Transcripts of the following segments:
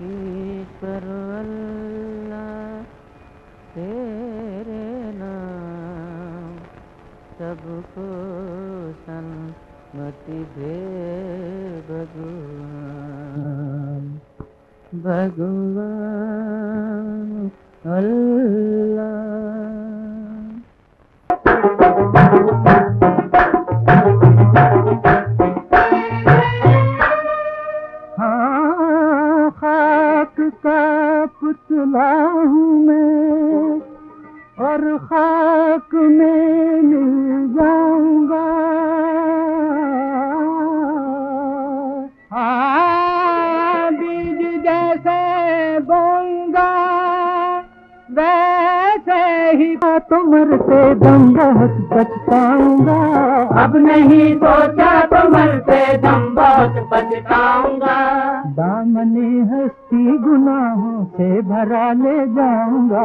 ईश्वर अल्लाह तेरे नाम सबको सन्मति दे भगवान भगवान अल्लाह। हाँ खाक का पुतला हूँ मैं और खाक में मिल जाऊंगा। हाँ बीज जैसे बोऊंगा वैसे ही तो मरते दम बहुत पछताऊंगा। अब नहीं सोचा तो मरते दम बहुत पछताऊंगा। दामने हस्ती गुनाहों से भरा ले जाऊंगा।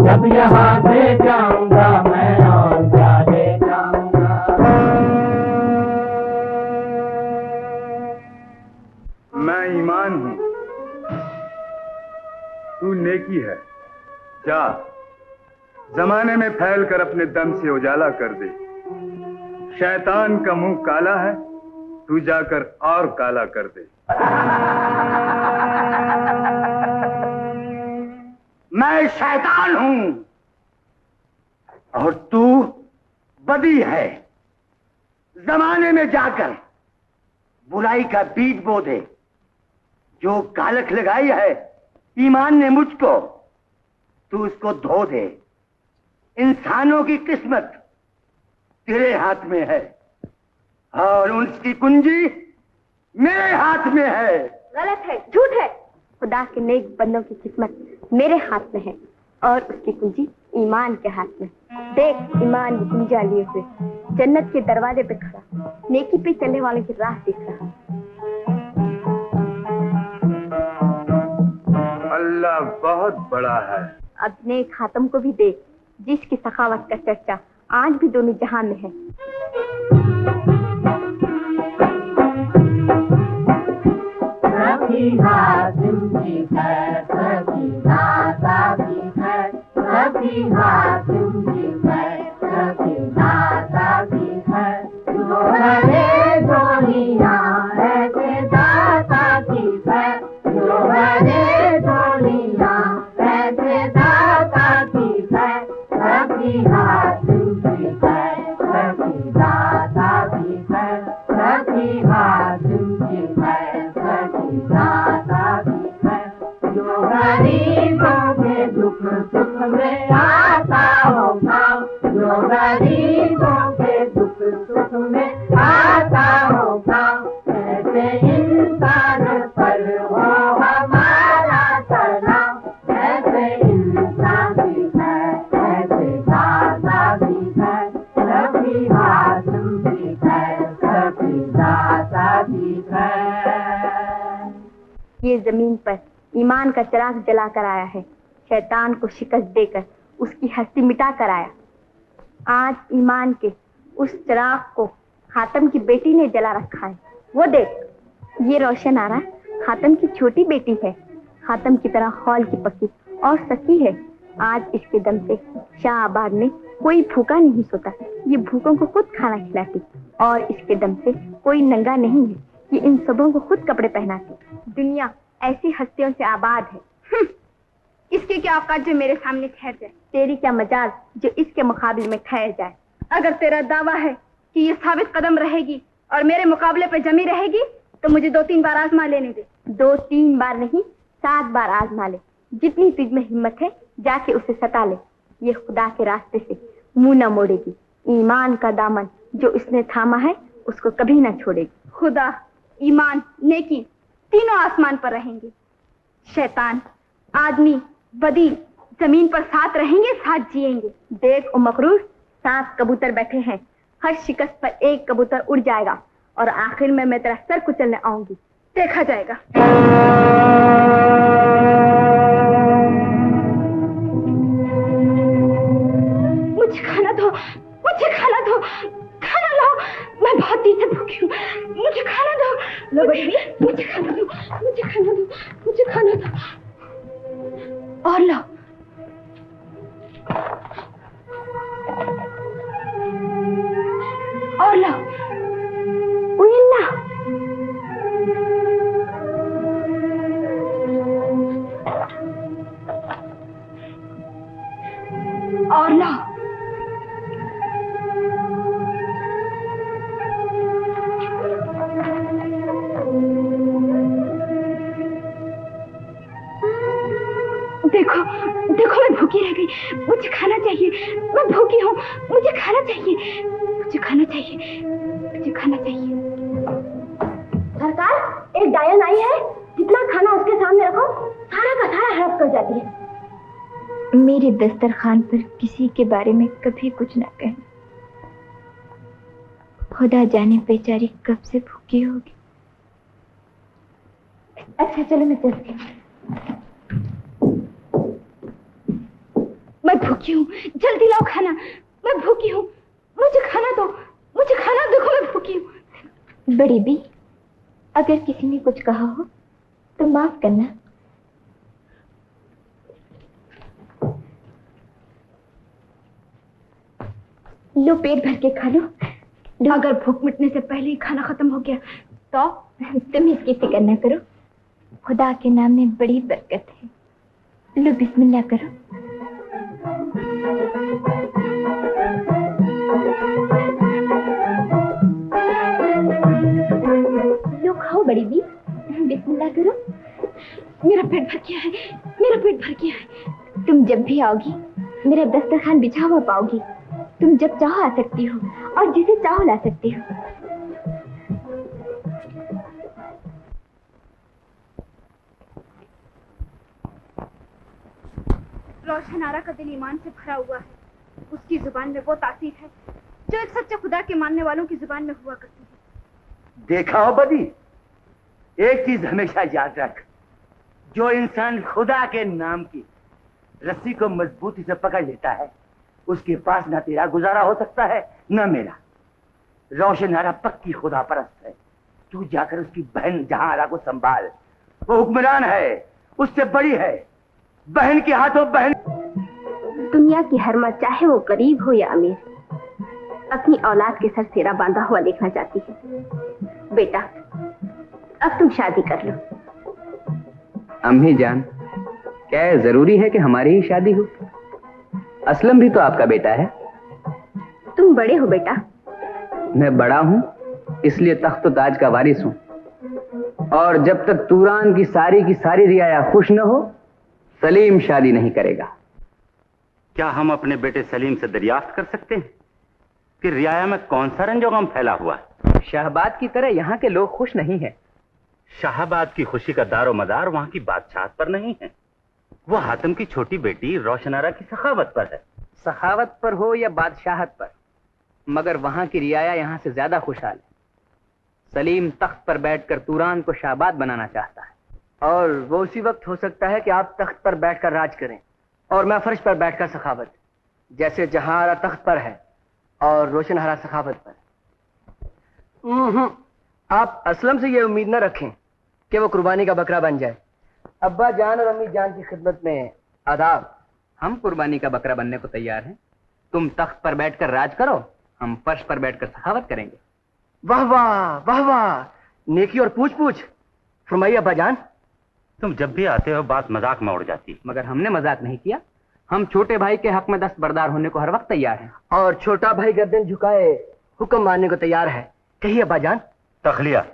जब यहाँ से जाऊंगा मैं और क्या ले जाऊंगा। मैं ईमान हूँ, तू नेकी है। जा जमाने में फैल कर अपने दम से उजाला कर दे। शैतान का मुंह काला है, तू जाकर और काला कर दे। मैं शैतान हूं और तू बदी है। जमाने में जाकर बुराई का बीज बो दे। जो कालख लगाई है ईमान ने मुझको, तू उसको धो दे। इंसानों की किस्मत तेरे हाथ में है और उनकी कुंजी मेरे हाथ में है। गलत है, झूठ है। खुदा के नेक बंदों की किस्मत मेरे हाथ में है और उसकी कुंजी ईमान के हाथ में। देख ईमान की कुंजियां लिए हुए जन्नत के दरवाजे पे खड़ा, नेकी पे चलने वालों की राह देख रहा। अल्लाह बहुत बड़ा है। अब नेक खातम को भी देख, जिसकी सखावत का चर्चा आज भी दोनों जहां में है। सकीना जिंदगी है, सकीना साथी है, सकीना जिंदगी है, सकीना साथी है। जो हरे जोड़ियां ऐसे दाता की है, जो हरे जोड़ियां ऐसे दाता की है। सकीना जिंदगी है, सकीना साथी है, सकीना जिंदगी है, जो गरीबों के दुख सुख में आता होगा, जो गरीबों के दुख सुख में आता होगा, ऐसे इंसान पर हो हमारा सलाम। ऐसे इंसान भी है, ऐसे दाता भी है, सभी हाथम भी है, सभी दाता भी है। ये जमीन पर ईमान का चिराग जला कर आया है, शैतान को शिकस्त देकर उसकी हस्ती मिटा कर आया। आज ईमान के उस चिराग को खातम की बेटी ने जला रखा है। वो देख, ये रोशन आ रहा है खातम की छोटी बेटी है, खातम की तरह हौल की पकी और सकी है। आज इसके दम से शाहबाद में कोई भूखा नहीं सोता, ये भूखों को खुद खाना खिलाती, और इसके दम से कोई नंगा नहीं है, ये इन सबों को खुद कपड़े पहनाती। दुनिया ऐसी हस्तियों से आबाद है। इसकी क्या औकात जो मेरे सामने ठहर जाए, तेरी क्या मजाल जो इसके मुकाबले में ठहर जाए। अगर तेरा दावा है कि ये साबित कदम रहेगी और मेरे मुकाबले पे जमी रहेगी तो मुझे 2-3 बार आजमा लेने दे। 2-3 बार नहीं, 7 बार आजमा ले। जितनी तुझ में हिम्मत है जाके उसे सता ले। ये खुदा के रास्ते से मुंह न मोड़ेगी। ईमान का दामन जो इसने थामा है उसको कभी न छोड़ेगी। खुदा, ईमान, नेकी तीनों आसमान पर रहेंगे। शैतान, आदमी, बदी जमीन पर साथ रहेंगे, साथ जिएंगे। देख ओ मकरूर, 7 कबूतर बैठे हैं, हर शिकस्त पर एक कबूतर उड़ जाएगा और आखिर में मैं तेरा सर कुचलने आऊंगी, देखा जाएगा। मुझे खाना दो, मुझे खाना दो, खाना दो, मैं बहुत देर से भूखी हूँ, मुझे खाना दो। लो बेटी, मुझे खाना दो, मुझे खाना दो, मुझे खाना दो। और लो। और लो। उल्ला। और लो। देखो देखो, मैं भूखी रह गई, मुझे खाना चाहिए, मैं भूखी हूँ, मुझे खाना चाहिए, मुझे खाना चाहिए, मुझे खाना चाहिए। सरकार, एक डायन आई है, जितना खाना उसके सामने रखो सारा का सारा हड़प कर जाती है। मेरे दस्तरखान पर किसी के बारे में कभी कुछ ना कहना, खुदा जाने बेचारी कब से भूखी होगी। अच्छा चलो मैं चलती हूँ, मैं भूखी हूँ, जल्दी लाओ खाना, मैं भूखी हूँ, मुझे खाना दो, मुझे खाना दो, मैं भूखी हूँ। बड़ी बी, अगर किसी ने कुछ कहा हो तो माफ करना। लो पेट भर के खा लो। अगर भूख मिटने से पहले ही खाना खत्म हो गया तो तुम इसकी फिक्र न करो, खुदा के नाम में बड़ी बरकत है। लो बिस्मिल्लाह करो। लो खाओ बड़ी बी, बिस्मिल्लाह करो। मेरा पेट भर गया है, मेरा पेट भर गया है। तुम जब भी आओगी मेरा दस्तरखान बिछा हुआ पाओगी। तुम जब चाहो आ सकती हो और जिसे चाहो ला सकती हो। रोशन आरा का दिल ईमान से भरा हुआ है। उसकी जुबान में वो तासीर है जो एक सच्चे खुदा के मानने वालों की जुबान में हुआ करती है। देखा हो बदी, एक चीज हमेशा याद रख, जो इंसान खुदा के नाम की रस्सी को मजबूती से पकड़ लेता है उसके पास ना तेरा गुजारा हो सकता है ना मेरा। रोशन आरा पक्की खुदा परस्त है। तू जाकर उसकी बहन जहां आरा को संभाल, वो हुक्मरान है, उससे बड़ी है। बहन के हाथों बहन। दुनिया की हर माँ, चाहे वो गरीब हो या अमीर, अपनी औलाद के सर सेरा बांधा हुआ देखना चाहती है। बेटा, अब तुम शादी कर लो। अम्मी जान, क्या जरूरी है कि हमारी ही शादी हो? असलम भी तो आपका बेटा है। तुम बड़े हो बेटा। मैं बड़ा हूं इसलिए तख्त ताज का वारिस हूं, और जब तक तूरान की सारी रियाया खुश न हो सलीम शादी नहीं करेगा। क्या हम अपने बेटे सलीम से दरियाफ्त कर सकते हैं कि रियाया में कौन सा रंजोगम फैला हुआ है? शाहबाद की तरह यहाँ के लोग खुश नहीं हैं। शाहबाद की खुशी का दारो मदार वहां की बादशाहत पर नहीं है, वो हातिम की छोटी बेटी रोशन आरा की सखावत पर है। सखावत पर हो या बादशाहत पर, मगर वहां की रियाया यहाँ से ज्यादा खुशहाल है। सलीम तख्त पर बैठकर तूरान को शाहबाद बनाना चाहता है, और वो उसी वक्त हो सकता है कि आप तख्त पर बैठकर राज करें और मैं फर्श पर बैठकर सखावत, जैसे जहां तख्त पर है और रोशनहरा सखावत पर। आप असलम से ये उम्मीद न रखें कि वो कुर्बानी का बकरा बन जाए। अब्बा जान और अम्मी जान की खिदमत में आदाब। हम कुर्बानी का बकरा बनने को तैयार हैं। तुम तख्त पर बैठकर राज करो, हम फर्श पर बैठकर सखावत करेंगे। वाह वाह वाह वाह, नेकी और पूछ पूछ। फरमाइए अब्बा जान। तुम जब भी आते हो बात मजाक में उड़ जाती। मगर हमने मजाक नहीं किया। हम छोटे भाई के हक में दस्तबरदार होने को हर वक्त तैयार हैं, और छोटा भाई गर्दन झुकाए हुक्म मानने को तैयार है। कहिए अब्बा जान। तखलिया,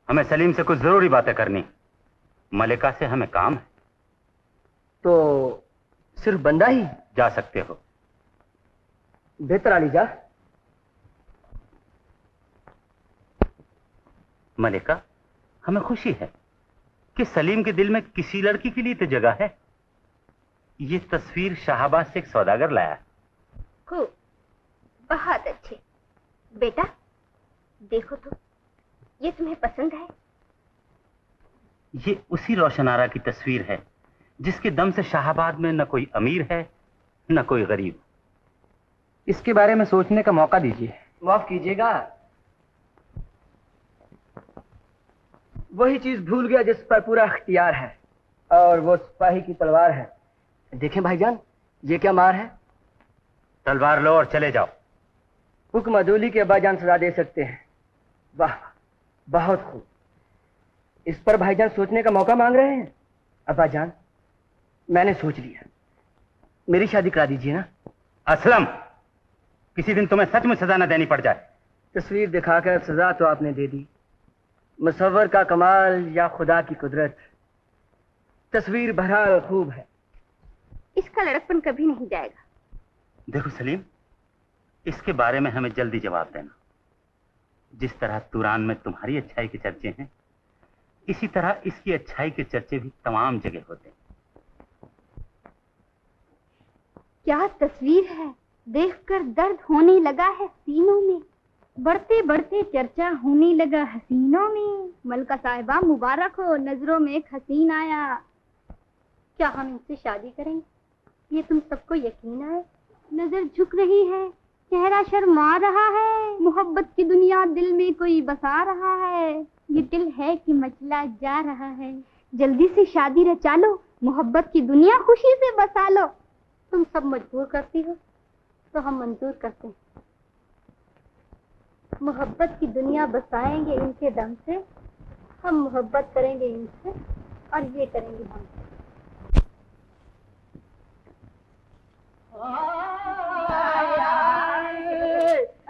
हमें सलीम से कुछ जरूरी बातें करनी। मलिका से हमें काम है। तो सिर्फ बंदा ही जा सकते हो। बेहतर आली जा। मलिका, हमें खुशी है कि सलीम के दिल में किसी लड़की के लिए तो जगह है। ये तस्वीर शाहबाद से एक सौदागर लाया है। खूब, बहुत अच्छे। बेटा देखो तो, ये तुम्हें पसंद है? ये उसी रोशन आरा की तस्वीर है जिसके दम से शाहबाद में न कोई अमीर है न कोई गरीब। इसके बारे में सोचने का मौका दीजिए। माफ कीजिएगा, वही चीज भूल गया जिस पर पूरा अख्तियार है, और वो सिपाही की तलवार है। देखें भाईजान, ये क्या मार है? तलवार लो और चले जाओ। हुक्म अदूली के अब्बाजान सजा दे सकते हैं। वाह, बहुत खूब। इस पर भाईजान सोचने का मौका मांग रहे हैं। अब्बाजान, मैंने सोच लिया, मेरी शादी करा दीजिए ना। असलम, किसी दिन तुम्हें सचमुच सजा न देनी पड़ जाए। तस्वीर दिखाकर सजा तो आपने दे दी, मुसव्वर का कमाल या खुदा की कुदरत, तस्वीर बहरहाल खूब है। इसका लड़कपन कभी नहीं जाएगा। देखो सलीम, इसके बारे में हमें जल्दी जवाब देना। जिस तरह तुरान में तुम्हारी अच्छाई के चर्चे हैं, इसी तरह इसकी अच्छाई के चर्चे भी तमाम जगह होते हैं। क्या तस्वीर है, देखकर दर्द होने लगा है सीनों में, बढ़ते बढ़ते चर्चा होने लगा हसीनों में। मलका साहिबा मुबारक हो, नजरों में एक हसीन आया। क्या हम इनसे शादी करेंगे? ये तुम सबको यकीन है? नजर झुक रही है, चेहरा शर्मा रहा है, मोहब्बत की दुनिया दिल में कोई बसा रहा है। ये दिल है कि मचला जा रहा है, जल्दी से शादी रचा लो, मोहब्बत की दुनिया खुशी से बसा लो। तुम सब मजबूर करती हो तो हम मंजूर करते हैं। मोहब्बत की दुनिया बसाएंगे इनके दम से, हम मोहब्बत करेंगे इनसे और ये करेंगे हमसे।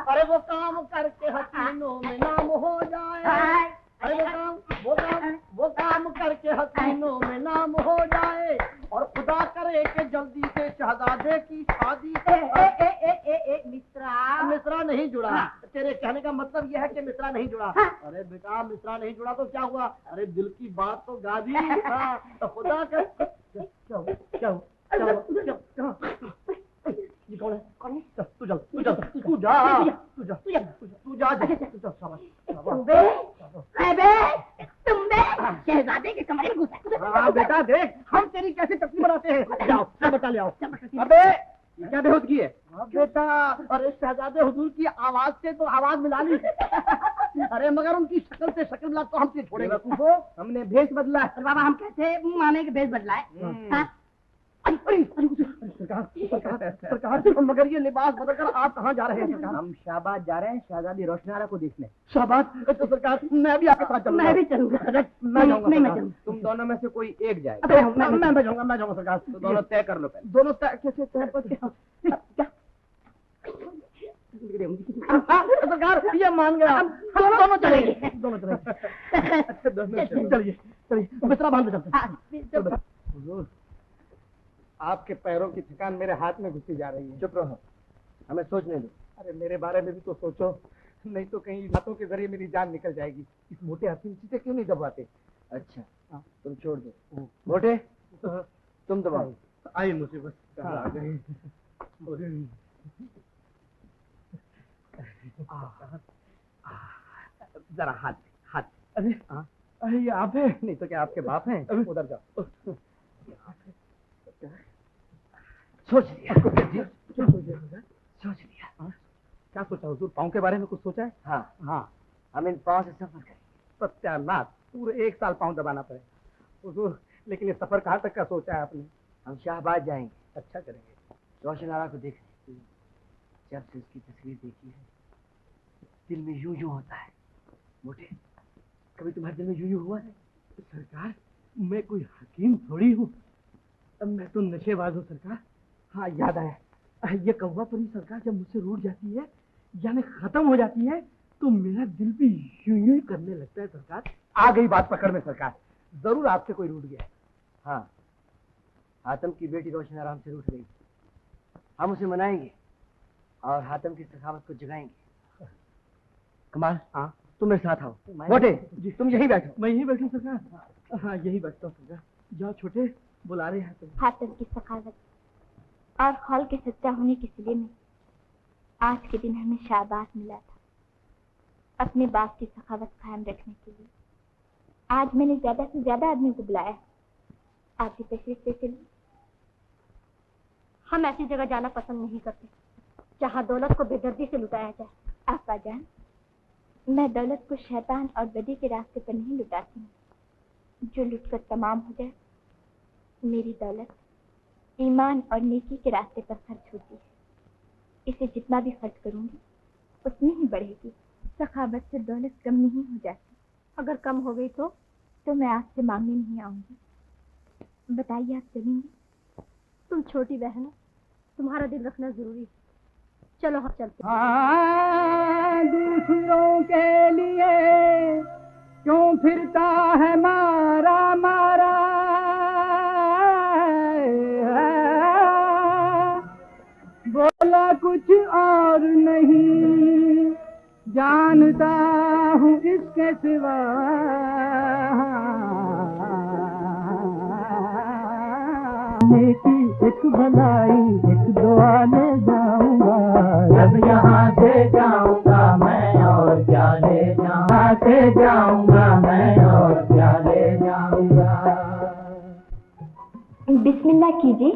अरे वो काम करके हसीनों में नाम हो जाए, अरे वो काम करके हसीनों में नाम हो जाए, और खुदा करे कि जल्दी से शहजादे की शादी। मिश्रा नहीं जुड़ा। तेरे कहने का मतलब यह है कि मिश्रा नहीं जुड़ा। अरे बेटा, मिश्रा नहीं जुड़ा तो क्या हुआ? अरे दिल की बात तो गा दी। तो खुदा कर क्या ये कौन है? कौन है? तू जा। शहजादे के कमरे में घुसा। हाँ बेटा, देख हम तेरी कैसे टक्की बनाते हैं। जाओ, सब बता ले आओ। अबे क्या बेहोदगी है? बेटा, अरे शहजादे हुजूर की आवाज से तो आवाज मिला ली। अरे मगर उनकी शक्ल से शक्ल मिला तो हम क्यों छोड़ेंगे? हमने भेष बदला है। बाबा, हम कैसे माने कि भेष बदला है? सरकार, मगर ये लिबास बदलकर आप कहाँ जा रहे हैं? सरकार, हम शाहबाद जा रहे हैं, शहजादी रोशनारा को देखने। शाहबाद? तो सरकार मैं भी आपके साथ चलूंगा। मैं भी चलूंगा। मैं जाऊंगा। तुम दोनों में से कोई एक जाए। मैं जाऊंगा सरकार। तो दोनों तय कर लो। दोनों तय कैसे? तय सरकार ये मान गया, हम दोनों चलेंगे। चलिए मिश्रा बांध चलते। आपके पैरों की थकान मेरे हाथ में घुसी जा रही है। चुप रहो, हमें सोचने दो। अरे मेरे बारे में भी तो सोचो, नहीं तो कहीं बातों के जरिए मेरी जान निकल जाएगी। इस मोटे हसीन चीजें क्यों नहीं दबाते? अच्छा हाँ, तुम छोड़ दो। मोटे तुम दबाओ। आई मुसीबत आ गई। जरा हाथ। अरे ये आप है? नहीं तो क्या आपके बाप हैं? उधर जाओ। सोच लिया। क्या सोचा हुजूर? पाँव के बारे में कुछ सोचा है? हाँ, हम इन पाँव से सफर करेंगे। सत्यानाश, पूरे 1 साल पाँव दबाना पड़ेगा हुजूर। लेकिन ये सफर कहाँ तक का सोचा है आपने? हम शाहबाद जाएंगे। अच्छा करेंगे। रोशनारा को देखेंगे। जब से उसकी तस्वीर देखी है, दिल में यूं यूं होता है। मोटे, कभी तुम्हारे दिल में यूं यूं हुआ है? सरकार, मैं कोई हकीम थोड़ी हूँ, मैं तो नशेबाज हूँ सरकार। हाँ याद आया, ये कौवा परी सरकार जब मुझसे रूठ जाती है, यानी खत्म हो जाती है, तो मेरा दिल भी यूं यूं ही करने लगता है सरकार। आ गई बात पकड़ में सरकार, जरूर आपसे कोई रूठ गया। हाँ, हातम की बेटी रोशनारा हमसे रूठ गई। हम उसे मनाएंगे और हातम की सखावत को जगाएंगे। कमाल, हाँ तुम मेरे साथ आओ। मोटे जी, तुम यहीं बैठो। मैं यहीं बैठूं सरकार? हाँ यहीं बैठता हूँ सरकार। जाओ छोटे, बुला रहे हैं तुम। हातम की सखावत और खौल के सच्चा होने के सिले में आज के दिन हमें शाहबाद मिला था, अपने बाप की सखावत कायम रखने के लिए। आज मैंने ज्यादा से ज्यादा आदमी को बुलाया। आप भी तशरीफ ले चलिए। हम ऐसी जगह जाना पसंद नहीं करते जहाँ दौलत को बेदर्दी से लुटाया जाए। आपा जान, मैं दौलत को शैतान और बदी के रास्ते पर नहीं लुटाती हूँ। जो लुटकर तमाम हो जाए, मेरी दौलत ईमान और नेकी के रास्ते पर खर्च होती है। इसे जितना भी खर्च करूंगी उतनी ही बढ़ेगी। सखावत से दौलत कम नहीं हो जाती। अगर कम हो गई तो मैं आपसे मांगने नहीं आऊंगी। बताइए, आप चलेंगी? तुम छोटी बहन हो, तुम्हारा दिल रखना जरूरी है। चलो हम चलते। हाँ, दूसरों के लिए क्यों फिरता है मारा मारा, बोला कुछ और नहीं, जानता हूँ इसके सिवा। नेकी एक भलाई एक दुआ ले जाऊंगा, जब यहाँ से जाऊंगा मैं और क्या ले जाऊंगा, से जाऊंगा मैं और क्या ले जाऊंगा। बिस्मिल्लाह कीजिए।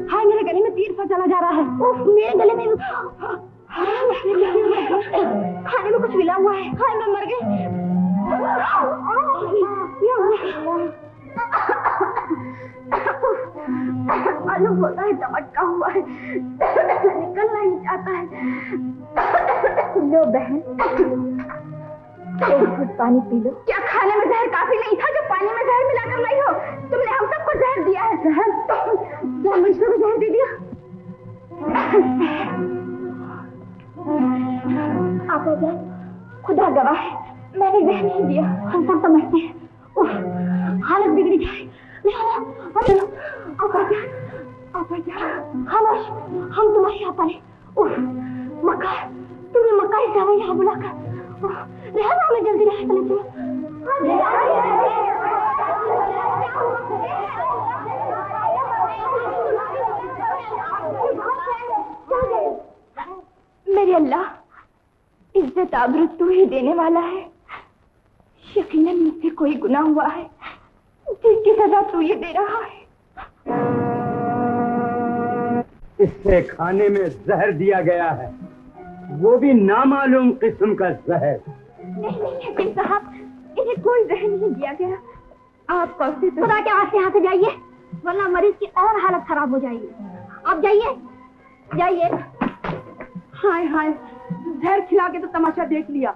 हाय, मेरे गले में तीर सा चला जा रहा है। उफ, मेरे गले में खाने में कुछ मिला हुआ है। हाय, मैं मर गई। मालूम होता है दमटका हुआ है, निकलना ही चाहता है। लो बहन, एक घुट पानी पी लो। क्या खाने में जहर काफी नहीं था जो पानी में जहर मिलाकर लाई हो? तुमने हम सबको जहर दिया है। जहर? क्या मुझको भी जहर दे दिया? आपा जान, खुदा गवाह है, मैंने जहर नहीं दिया। हम सब समझते हैं। उफ, हालत बिगड़ी जाए। चलो, आपा जान, खामोश, हम तुम्हारी आपा है। उफ, मक्का, तुम्हें मक्का ही जाओ यहाँ बुलाकर। रहना, हमें जल्दी रहे चले चलो। मेरे अल्लाह, इज्जत आबरू तू ही देने वाला है। यकीनन मुझसे कोई गुनाह हुआ है जिसकी सजा तू ये दे रहा है। इससे खाने में जहर दिया गया है, वो भी नामालूम किस्म का जहर। नहीं हकीम साहब, इन्हें कोई जहर नहीं दिया गया। आप कौसे तो खुदा के वास्ते यहाँ से जाइए, वरना मरीज की और हालत खराब हो जाएगी। आप जाइए, जाइए। हाय हाय, जहर खिला के तो तमाशा देख लिया,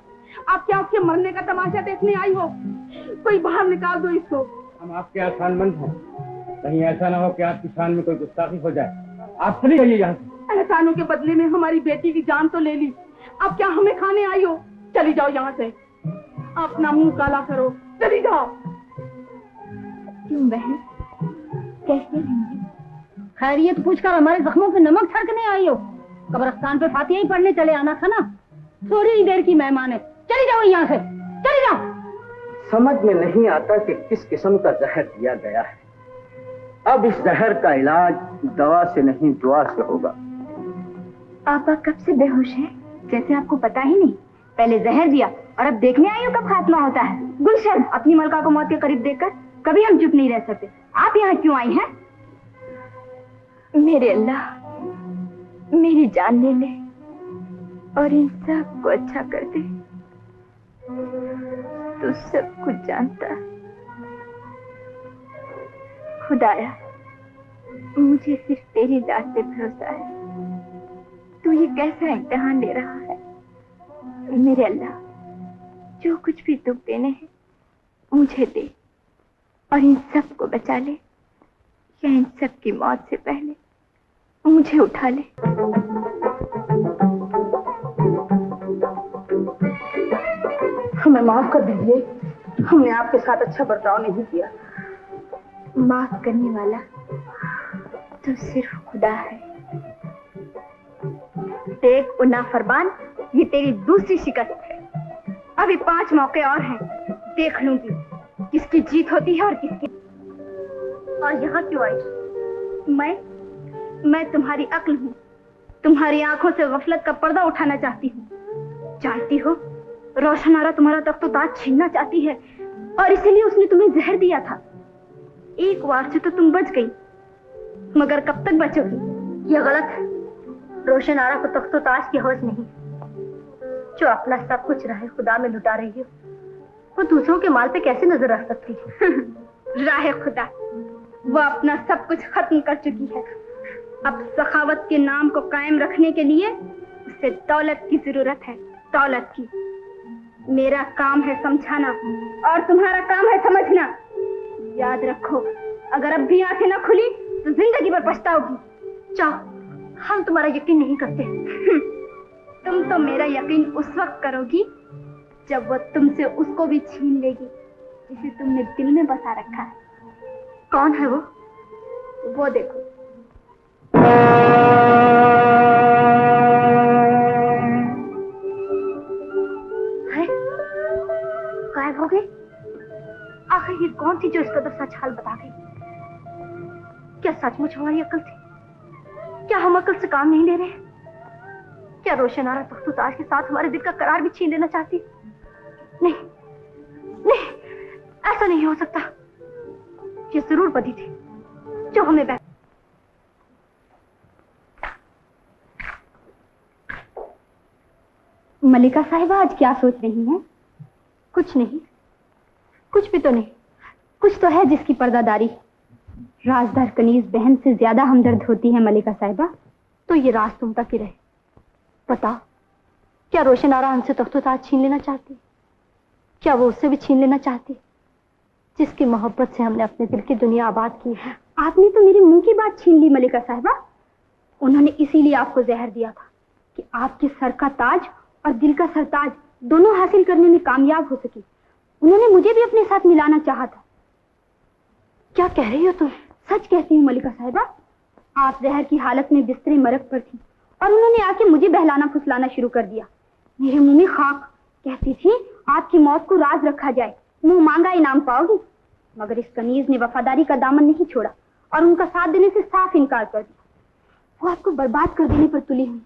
आप क्या उसके मरने का तमाशा देखने आई हो? कोई बाहर निकाल दो इसको। हम आपके एहसानमंद हैं, कहीं ऐसा ना हो कि आपकी शान में कोई गुस्ताखी हो जाए। आप चली जाइए यहाँ से। एहसानों के बदले में हमारी बेटी की जान तो ले ली, अब क्या हमें खाने आई हो? चली जाओ यहाँ से, अपना मुंह काला करो, चली जाओ। क्यों बहन, कैसे रहेंगी? खैरियत पूछकर हमारे जख्मों पे नमक छिड़कने आई हो? कब्रिस्तान पे फातिहा ही पढ़ने चले आना था ना। थोड़ी ही देर की मेहमान है, चली जाओ यहाँ से, चली जाओ। समझ में नहीं आता कि किस किस्म का जहर दिया गया है। अब इस जहर का इलाज दवा से नहीं दुआ से होगा। आपा कब से बेहोश है? जैसे आपको पता ही नहीं। पहले जहर दिया और अब देखने आई हो कब खात्मा होता है। गुलशन, अपनी मलका को मौत के करीब देखकर कभी हम चुप नहीं रह सकते। आप यहाँ क्यों आई हैं? मेरे अल्लाह, मेरी जान ले ले और इन सब को अच्छा कर दे। तू सब कुछ जानता है। खुदाया, मुझे सिर्फ तेरी जात पे भरोसा है। तू ये कैसा इम्तिहान ले रहा है? मेरे अल्लाह, जो कुछ भी दुख देने हैं मुझे दे और इन सब को बचा ले, या इन सब की मौत से पहले मुझे उठा ले। हमें माफ कर दीजिए, हमने आपके साथ अच्छा बर्ताव नहीं किया। माफ करने वाला तो सिर्फ खुदा है। देख उन्ना फरमान, ये तेरी दूसरी शिकस्त है। अभी 5 मौके और हैं, देख लूंगी किसकी जीत होती है और किसकी। और यहाँ क्यों आई? मैं तुम्हारी अक्ल हूँ, तुम्हारी आंखों से गफलत का पर्दा उठाना चाहती हूँ। जानती हो, रोशनारा तुम्हारा तख्त ताज छीनना चाहती है और इसीलिए उसने तुम्हें जहर दिया था। एक बार से तो तुम बच गई, मगर कब तक बचोगी? यह गलत है। रोशनारा को तख्त ताज की होश नहीं, जो अपना सब कुछ रहे खुदा में लुटा रही हो, वो दूसरों के माल पे कैसे नजर रख सकती है? राहे खुदा, वो अपना सब कुछ खत्म कर चुकी है। अब सखावत के नाम को कायम रखने के लिए उसे दौलत की जरूरत है, दौलत की। मेरा काम है समझाना और तुम्हारा काम है समझना। याद रखो, अगर अब भी आंखें न खुली तो जिंदगी भर पछताओगी। जाओ, हम तुम्हारा यकीन नहीं करते। तुम तो मेरा यकीन उस वक्त करोगी जब वो तुमसे उसको भी छीन लेगी जिसे तुमने दिल में बसा रखा है। कौन है वो देखो। गायब हो गई। आखिर ये कौन थी जो इस कदर सच हाल बता गई? क्या सचमुच हमारी अक्ल थी? क्या हम अक्ल से काम नहीं ले रहे? क्या रोशनारा तख्त ताज के साथ हमारे दिल का करार भी छीन लेना चाहती? नहीं, ऐसा नहीं हो सकता। ये जरूर बदी थी जो हमें मलिका साहिबा आज क्या सोच रही हैं? कुछ नहीं, कुछ भी तो नहीं। कुछ तो है जिसकी पर्दादारी राजदार कनीज बहन से ज्यादा हमदर्द होती है मलिका साहिबा। तो ये राज तुम तक ही रहे। बताओ, क्या रोशनारा हमसे तख्त ताज छीन लेना चाहती? क्या वो उससे भी छीन लेना चाहती जिसकी मोहब्बत से हमने अपने दिल की दुनिया आबाद की है? आपने तो मेरे मुंह की बात छीन ली मलिका साहिबा। उन्होंने इसीलिए आपको जहर दिया था कि आपके सर का ताज और दिल का सरताज दोनों हासिल करने में कामयाब हो सकी। उन्होंने मुझे भी अपने साथ मिलाना चाहा था। क्या कह रही हो तुम? सच कहती हूँ मलिका साहिबा। आप जहर की हालत में बिस्तरे मरक पर थी और उन्होंने आके मुझे बहलाना फुसलाना शुरू कर दिया। मेरे मुंह में खाक। कहती थी आपकी मौत को राज रखा जाए, मुंह मांगा इनाम पाओगी। मगर इस कनीज ने वफादारी का दामन नहीं छोड़ा और उनका साथ देने से साफ इनकार कर दिया। वो आपको बर्बाद कर देने पर तुली हुई,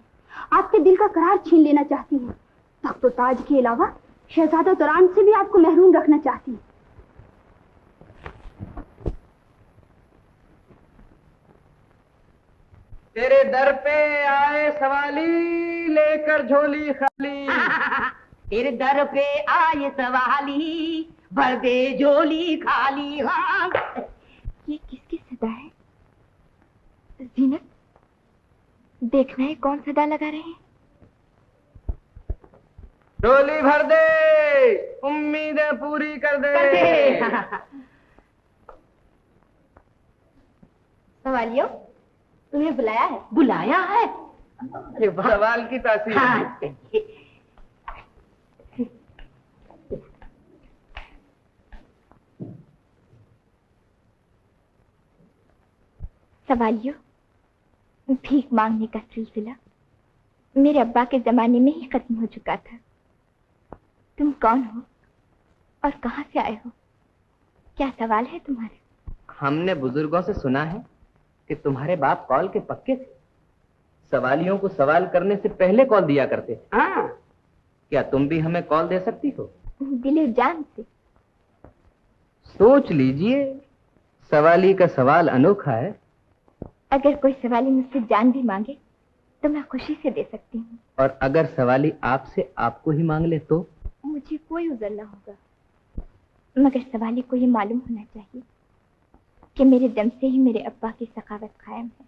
आपके दिल का करार छीन लेना चाहती है। तख्त ताज के अलावा शहजादा तुरान से भी आपको महरूम रखना चाहती है। तेरे दर पे आए सवाली लेकर झोली खाली। तेरे दर पे आए सवाली भर दे झोली खाली। हाँ, ये किसकी सदा है? जीनत, देखना है कौन सदा लगा रहे हैं। झोली भर दे, उम्मीदें पूरी कर दे। सवालियों, तुम्हें बुलाया है? बुलाया है? अरे सवाल की तासीर। हाँ, सवालियों, भीख मांगने का सिलसिला मेरे अब्बा के जमाने में ही खत्म हो चुका था। तुम कौन हो और कहां से आए हो? क्या सवाल है तुम्हारे? हमने बुजुर्गों से सुना है कि तुम्हारे बाप कॉल के पक्के थे। सवालियों को सवाल करने से पहले कॉल दिया करते थे। हाँ। क्या तुम भी हमें कॉल दे सकती हो? दिले जान से। सोच लीजिए, सवाली का सवाल अनोखा है। अगर कोई सवाली मुझसे जान भी मांगे तो मैं खुशी से दे सकती हूँ। और अगर सवाली आपसे आपको ही मांग ले तो? मुझे कोई उज़र ना होगा। मगर सवाली को ये मालूम होना चाहिए कि मेरे दम से ही मेरे अब्बा की सखावत कायम है।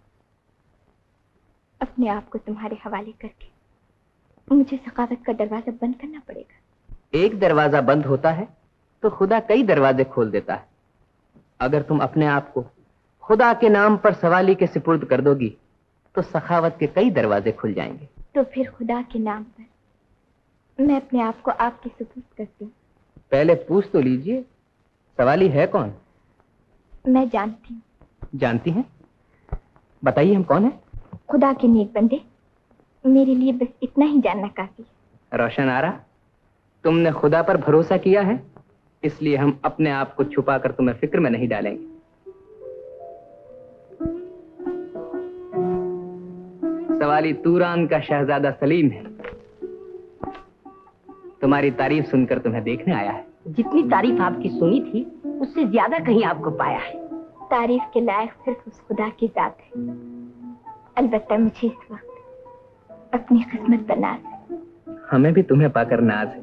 अपने आप को तुम्हारे हवाले करके मुझे सखावत का दरवाजा बंद करना पड़ेगा। एक दरवाजा बंद होता है तो खुदा कई दरवाजे खोल देता है। अगर तुम अपने आप को खुदा के नाम पर सवाली के सुपुर्द कर दोगी तो सखावत के कई दरवाजे खुल जाएंगे। तो फिर खुदा के नाम पर मैं अपने आप को आपके सुपुर्द करती हूँ। पहले पूछ तो लीजिए, सवाली है कौन? मैं जानती हूँ। जानती हैं? बताइए हम कौन हैं? खुदा के नेक बंदे। मेरे लिए बस इतना ही जानना काफी है। रोशन आरा, तुमने खुदा पर भरोसा किया है, इसलिए हम अपने आप को छुपाकर तुम्हें फिक्र में नहीं डालेंगे। सवाली तूरान का शहजादा सलीम है। तुम्हारी तारीफ सुनकर तुम्हें देखने आया है। जितनी तारीफ आपकी सुनी थी उससे ज्यादा कहीं आपको पाया है। तारीफ के लायक सिर्फ उस खुदा की जात है। अलबत्ता मुझे इस वक्त अपनी किस्मत पर नाज है। हमें भी तुम्हें पाकर नाज है।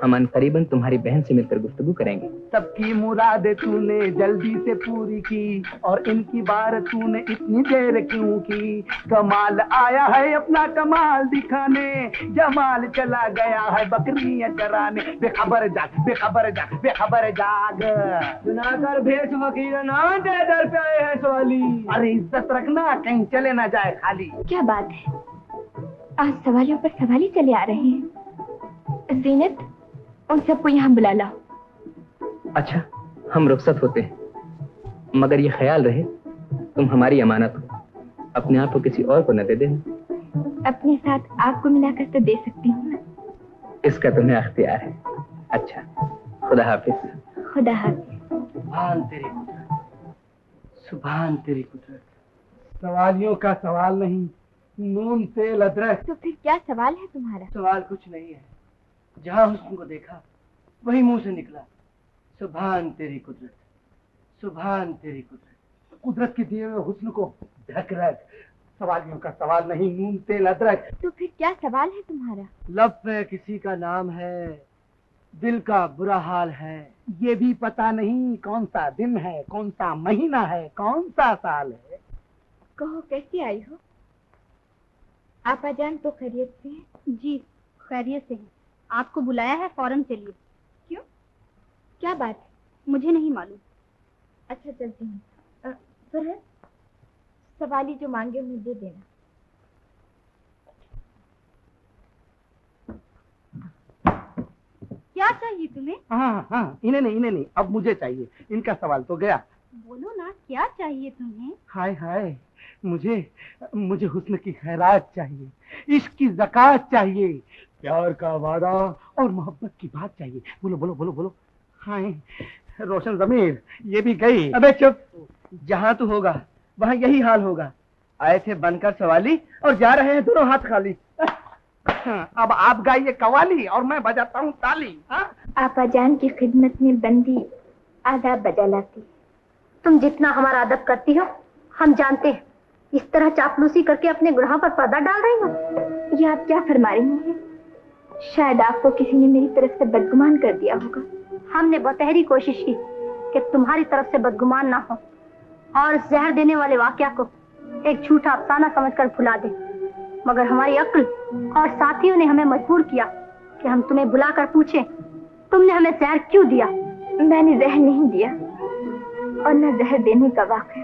हम अनकरीबन तुम्हारी बहन से मिलकर गुफ्तगू करेंगे। सबकी मुरादें तूने जल्दी से पूरी की और इनकी बार तूने इतनी देर क्यों की। कमाल आया है अपना कमाल दिखाने, जमाल चला गया है बकरियां चराने। बेखबर जाग बेखबर जाग बेखबर जाग। सुनाकर भेष वकील ना दे दर पे आए हैं सवाली। अरे इज्जत रखना, कहीं चले ना जाए खाली। क्या बात है, आज सवालियों पर सवाली चले आ रहे हैं। ज़ीनत, उन सबको यहाँ बुला लाओ। अच्छा, हम रुखसत होते हैं, मगर ये ख्याल रहे तुम हमारी अमानत हो, अपने आप को किसी और को न दे देना। अपने साथ आपको मिलाकर तो दे सकती हूँ ना। इसका तुम्हें अख्तियार है। अच्छा, खुदा हाफिज। खुदा हाफिज। सुभान तेरी कुदरत, सुभान तेरी कुदरत। सवालियों का सवाल नहीं, नून तेल अदरक। तो फिर क्या सवाल है तुम्हारा? सवाल कुछ नहीं है, जहाँ हुस्न को देखा वही मुंह से निकला। सुभान तेरी कुदरत, सुभान तेरी कुदरत। कुदरत के दिए हुए हुस्न को ढक रख। सवालियों का सवाल नहीं, नून तेल अदरक। तो फिर क्या सवाल है तुम्हारा? लब पे किसी का नाम है, दिल का बुरा हाल है। ये भी पता नहीं कौन सा दिन है, कौन सा महीना है, कौन सा साल है। कहो कैसी आई हो? आपा जान तो खैरियत से है? जी खैरियत से है। आपको बुलाया है, फौरन चलिए। क्यों, क्या बात है? मुझे नहीं मालूम। अच्छा चलती हूँ। फरहत, सवाली जो मांगे उन्हें दे देना। क्या चाहिए तुम्हें? हाँ हाँ, इन्हें नहीं, अब मुझे चाहिए। इनका सवाल तो गया। बोलो ना, क्या चाहिए तुम्हें? हाय हाय, मुझे हुस्न की खैरात चाहिए, इश्क की ज़कात चाहिए, प्यार का वादा और मोहब्बत की बात चाहिए। बोलो बोलो बोलो बोलो। हाय रोशन ज़मीर, ये भी गई। अबे चुप, जहाँ तू होगा वहाँ यही हाल होगा। आए थे बनकर सवाली और जा रहे हैं दोनों हाथ खाली। अब आप गाइए कवाली और मैं बजाता हूँ ताली। आपा जान की खिदमत में बंदी आदाब बजा लाती। तुम जितना हमारा अदब करती हो हम जानते हैं, इस तरह चापलूसी करके अपने गुनाहों पर पर्दा डाल रही हो। ये आप क्या फरमा रही हैं? शायद आपको किसी ने मेरी तरफ से बदगुमान कर दिया होगा। हमने बतहरी कोशिश की कि तुम्हारी तरफ से बदगुमान ना हो और जहर देने वाले वाकया को एक झूठा अफसाना समझकर भुला दे, मगर हमारी अक्ल और साथियों ने हमें मजबूर किया कि हम तुम्हें बुलाकर पूछें तुमने हमें जहर क्यों दिया। मैंने जहर नहीं दिया और न जहर देने का वाक़या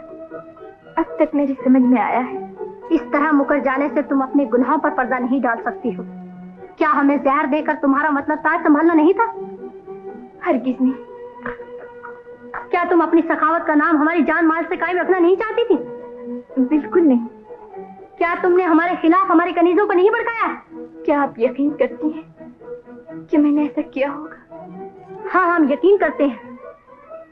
अब तक मेरी समझ में आया है। इस तरह मुकर जाने से तुम अपने गुनाहों पर पर्दा नहीं डाल सकती हो। क्या हमें जहर देकर तुम्हारा मतलब ताज संभालना नहीं था? हरगिज़ नहीं। क्या तुम अपनी सखावत का नाम हमारी जान माल से कायम रखना नहीं चाहती थी? बिल्कुल नहीं। क्या तुमने हमारे खिलाफ हमारे कनीजों को नहीं भड़काया? क्या आप यकीन करती हैं कि मैंने ऐसा किया होगा? हाँ, हम यकीन करते हैं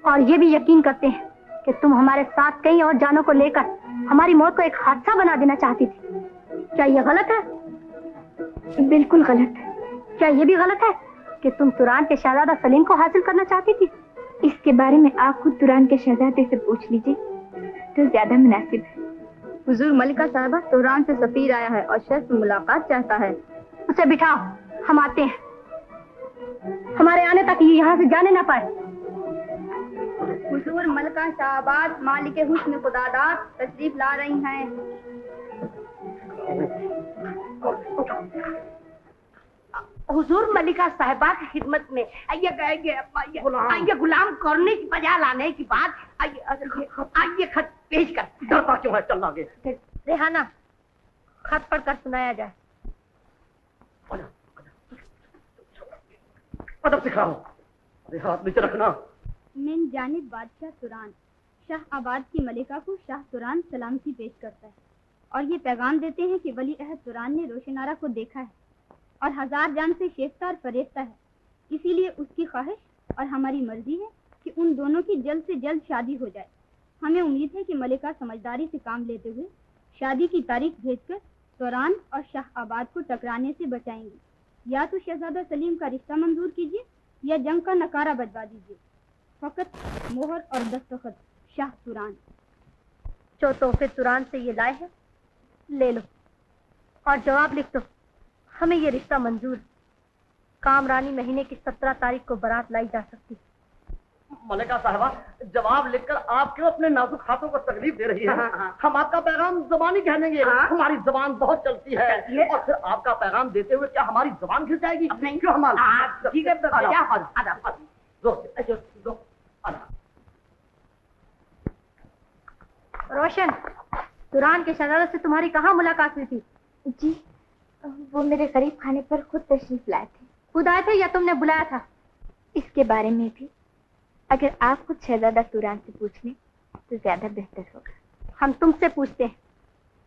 और ये भी यकीन करते हैं कि तुम हमारे साथ कई और जानों को लेकर हमारी मौत को एक हादसा बना देना चाहती थी। क्या ये गलत है? बिल्कुल गलत है। क्या ये भी गलत है कि तुम तुरान के शहजादा सलीम को हासिल करना चाहती थी? इसके बारे में आप खुद तुरान के शहजादे से पूछ लीजिए तो ज्यादा मुनासिब है। हुजूर मलिका साहबा, तुरान से सफीर आया है और शहर से मुलाकात चाहता है। उसे बिठाओ, हम आते हैं। हमारे आने तक ये यहाँ से जाने ना पाए। हुजूर मलिका शाहबाज मालिक हुस्न खुदादाद तशरीफ ला रही हैं। हुजूर मलिका साहिबा की खिदमत में आइए गुलाम करने की बजा लाने की बात। आइए खत पेश कर। डरता क्यों है? चल आगे। रेहाना, खत पढ़कर सुनाया जाए। अदब सिखाओ, हाथ नीचे रखना। मिन जानिब बादशाह तुरान, शाह आबाद की मलिका को शाह तुरान सलामती पेश करता है और ये पैगाम देते हैं कि वली अहद तुरान ने रोशनारा को देखा है और हजार जान से शेफ्ता और फरेबता है। इसीलिए उसकी ख्वाहिश और हमारी मर्जी है कि उन दोनों की जल्द से जल्द शादी हो जाए। हमें उम्मीद है कि मलिका समझदारी से काम लेते हुए शादी की तारीख भेजकर तुरान और शाह आबाद को टकराने से बचाएंगी। या तो शहजादा सलीम का रिश्ता मंजूर कीजिए या जंग का नकारा बजवा दीजिए। फकत मोहर और दस्तखत शाह तुरान। जो तोहफे तुरान से ये लाए हैं ले लो और जवाब लिख दो, हमें ये रिश्ता मंजूर। कामरानी महीने की 17 तारीख को बारात लाई जा सकती। मलिका साहबा, जवाब लिखकर आप क्यों अपने नाजुक हाथों को तकलीफ दे रही है? हम आपका पैगाम जबानी कह देंगे। हमारी जबान बहुत चलती है और फिर आपका पैगाम देते हुए क्या हमारी जबान घिस जाएगी? नहीं क्यों हमारी ठीक है। रोशन, तुरान के शहजादे से तुम्हारी कहाँ मुलाकात हुई थी? जी, वो मेरे करीब खाने पर खुद तशरीफ लाए थे। खुद आए थे या तुमने बुलाया था? इसके बारे में भी अगर आप खुद शहजादा तुरान से पूछ लें तो ज्यादा बेहतर होगा। हम तुमसे पूछते हैं,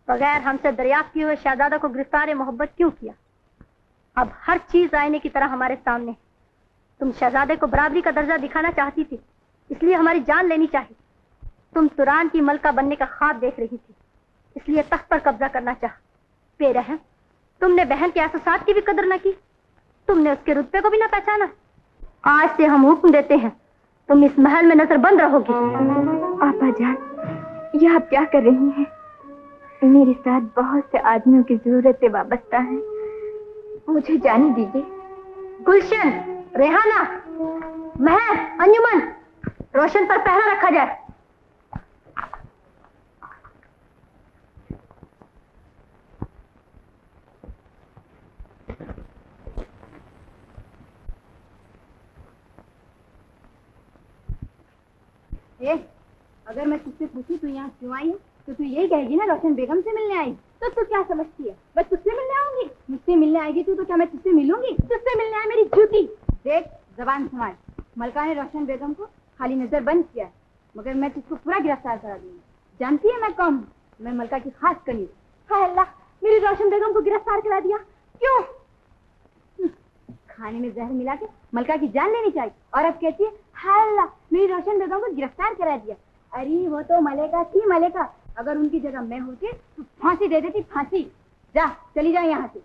बगैर हमसे दरियाफ्त किए हुए शहजादा को गिरफ्तार मोहब्बत क्यों किया? अब हर चीज आईने की तरह हमारे सामने। तुम शहजादे को बराबरी का दर्जा दिखाना चाहती थी, इसलिए हमारी जान लेनी चाहिए। तुम तुरान की मलका बनने का ख्वाब देख रही थी, इसलिए तख्त पर कब्जा करना चाह। बेरहम, तुमने बहन के एहसासात की भी कदर न की, तुमने उसके रुतबे को भी न पहचाना। आज से हम हुक्म देते हैं, तुम इस महल में नजरबंद रहोगी। आपा जान, ये आप क्या कर रही हैं? मेरे साथ बहुत से आदमियों की जरूरतें वाबस्ता है, मुझे जाने दीजिए। गुलशन, रेहाना, महर, अंजुमन, रोशन पर पहरा रखा जाए। अगर मैं तुझसे पूछूं तू यहाँ क्यों आई है तो तू यही कहेगी ना रोशन बेगम से मिलने आई। तो तू क्या समझती है मैं तुझसे मिलने आऊंगी? मुझसे मिलने आएगी तू तो क्या मैं तुझसे मिलूंगी? तुझसे मिलने आए मेरी जूती। देख, जबान संभाल। मलका ने रोशन बेगम को खाली नजर बंद किया है, मगर मैं तुझको पूरा गिरफ्तार करा दूंगी। जानती है मैं कौन हूँ? मैं मलका की खास कनीज। हाय अल्लाह, मेरी रोशन बेगम को गिरफ्तार करा दिया। क्यों? खाने में जहर मिला के मलका की जान लेनी चाहिए और अब कहती है हाय अल्लाह, मेरी रोशन बेगम को गिरफ्तार करा दिया। अरे वो तो मलिका थी मलिका, अगर उनकी जगह मैं होती तो फांसी दे देती, फांसी। जा, चली जा यहाँ से।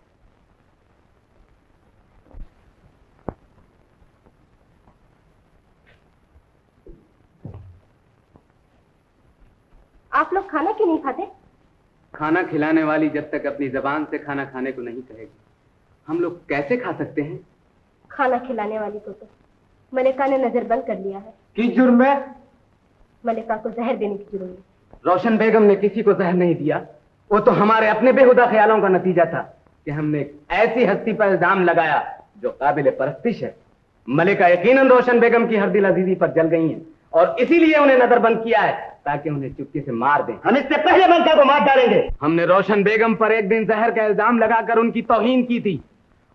आप लोग खाना क्यों नहीं खाते? खाना खिलाने वाली जब तक अपनी जबान से खाना खाने को नहीं कहेगी, हम लोग कैसे खा सकते हैं? खाना खिलाने वाली को तो मलिका ने नजरबंद कर लिया है। किस जुर्म में? मलिका को जहर देने की जुर्म में। रोशन बेगम ने किसी को जहर नहीं दिया, वो तो हमारे अपने बेहुदा ख्यालों का नतीजा था कि हमने ऐसी हस्ती पर इल्जाम लगाया जो काबिल परस्तिश है। मलिका यकीनन रोशन बेगम की हरदिल अजीजी पर जल गई हैं और इसीलिए उन्हें नजरबंद किया है ताकि उन्हें चुपके से मार दें। हम इससे पहले मलिका को मार डालेंगे। हमने रोशन बेगम पर एक दिन जहर का इल्जाम लगाकर उनकी तौहीन की थी।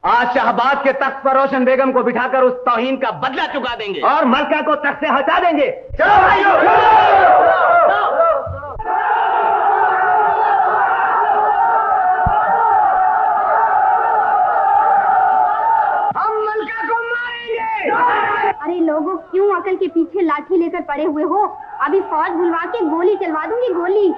आज शाहबाद के तख्त पर रोशन बेगम को बिठाकर उस तौहीन का बदला चुका देंगे और मलका को तख्त से हटा देंगे। चलो भाइयों, हम मलका को मारेंगे। अरे लोगों, क्यों अकल के पीछे लाठी लेकर पड़े हुए हो? अभी फौज बुलवा के गोली चलवा दूंगी, गोली।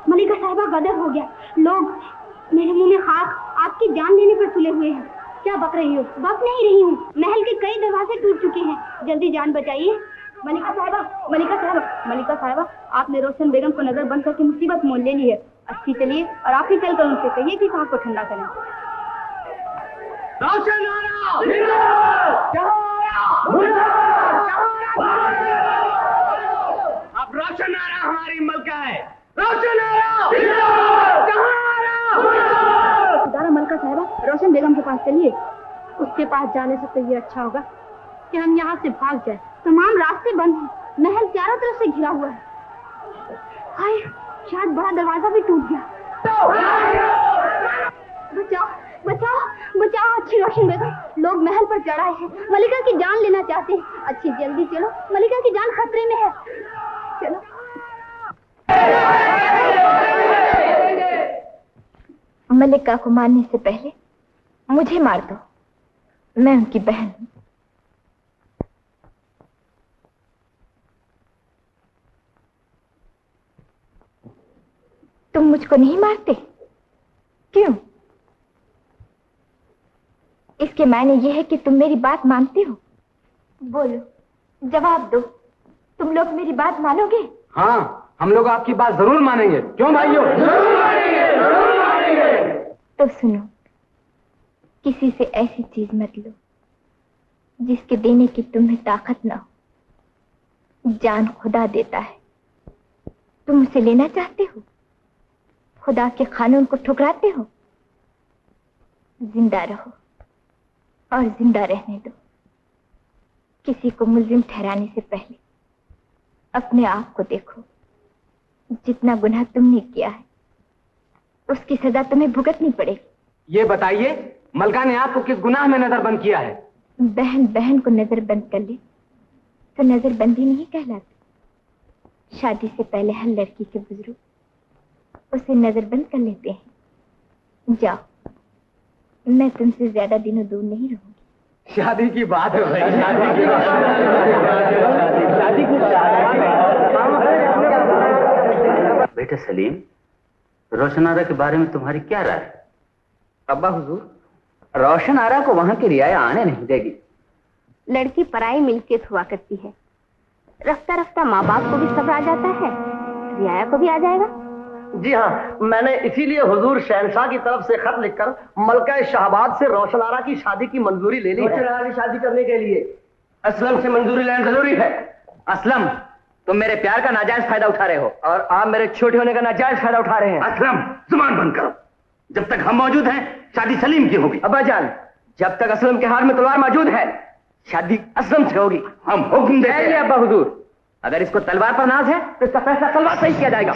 मलिका साहिबा गदर हो गया। लोग मेरे मुंह में खाक, आपकी जान लेने पर तुले हुए हैं। क्या बक रही हो? बक नहीं रही हूँ, महल के कई दरवाजे टूट चुके हैं, जल्दी जान बचाइए। मलिका साहिबा, मलिका साहिबा, मलिका साहिबा, आपने रोशन बेगम को नजर बंद करके मुसीबत मोल ले ली है। अच्छी चलिए और आप ही चलकर उनसे कहिए कि साहब को ठंडा करें। अब रोशन आरा हमारी मलका है। मलका साहिबा, रोशन बेगम के पास चलिए। उसके पास जाने से तो ये अच्छा होगा कि हम यहाँ से भाग जाए। तमाम रास्ते बंद हैं, महल चारों तरफ से घिरा हुआ है। हाय, शायद बड़ा दरवाजा भी टूट गया। बचाओ बचाओ बचाओ अच्छी रोशन बेगम, लोग महल पर चढ़ाए हैं, मलिका की जान लेना चाहते हैं। अच्छी जल्दी चलो, मलिका की जान खतरे में है। चलो। मलिका को मारने से पहले मुझे मार दो, मैं उनकी बहन हूं। तुम मुझको नहीं मारते? क्यों? इसके मायने यह है कि तुम मेरी बात मानते हो। बोलो, जवाब दो, तुम लोग मेरी बात मानोगे? हाँ, हम लोग आपकी बात जरूर मानेंगे। क्यों भाइयों? जरूर मानेंगे, जरूर मानेंगे। तो सुनो, किसी से ऐसी चीज मत लो जिसके देने की तुम्हें ताकत ना हो। जान खुदा देता है, तुम उसे लेना चाहते हो? खुदा के कानून को ठुकराते हो? जिंदा रहो और जिंदा रहने दो। किसी को मुल्जिम ठहराने से पहले अपने आप को देखो। जितना गुनाह तुमने किया है उसकी सजा तुम्हें भुगतनी पड़ेगी। ये बताइए, मलका ने आपको किस गुनाह में नजरबंद किया है? बहन बहन को नजरबंद कर ले तो नजरबंदी नहीं कहलाती। शादी से पहले हर लड़की के बुजुर्ग उसे नजरबंद कर लेते हैं। जाओ, मैं तुमसे ज्यादा दिनों दूर नहीं रहूंगी। शादी की बात है भाई, शादी की बेटा सलीम, रोशन आरा के बारे में तुम्हारी क्या राय है? अब्बा हुजूर, रोशन आरा को वहां की रियाया आने नहीं देगी। लड़की पराई मिल्कियत हुआ करती है, रफ्ता रफ्ता माँ बाप को भी सब्र आ जाता है, रियाया को भी आ जाएगा। जी हाँ, मैंने इसीलिए हुजूर शहनशाह की तरफ से खत लिखकर मलका शाहबाद से रोशन आरा की शादी की मंजूरी ले ली है। रोशन आरा की शादी करने के लिए असलम से मंजूरी लेना जरूरी है। असलम, तुम मेरे प्यार का नाजायज फायदा उठा रहे हो और आप मेरे छोटे होने का नाजायज फायदा उठा रहे हैं। असलम, जुबान बंद करो। जब तक हम मौजूद हैं शादी सलीम की होगी। अब्बा जान, जब तक असलम के हाथ में तलवार मौजूद है शादी असलम से होगी। हम हुक्म देते हैं। अब्बा हुजूर, अगर इसको तलवार पर नाज है तो इसका फैसला तलवार से ही किया जाएगा।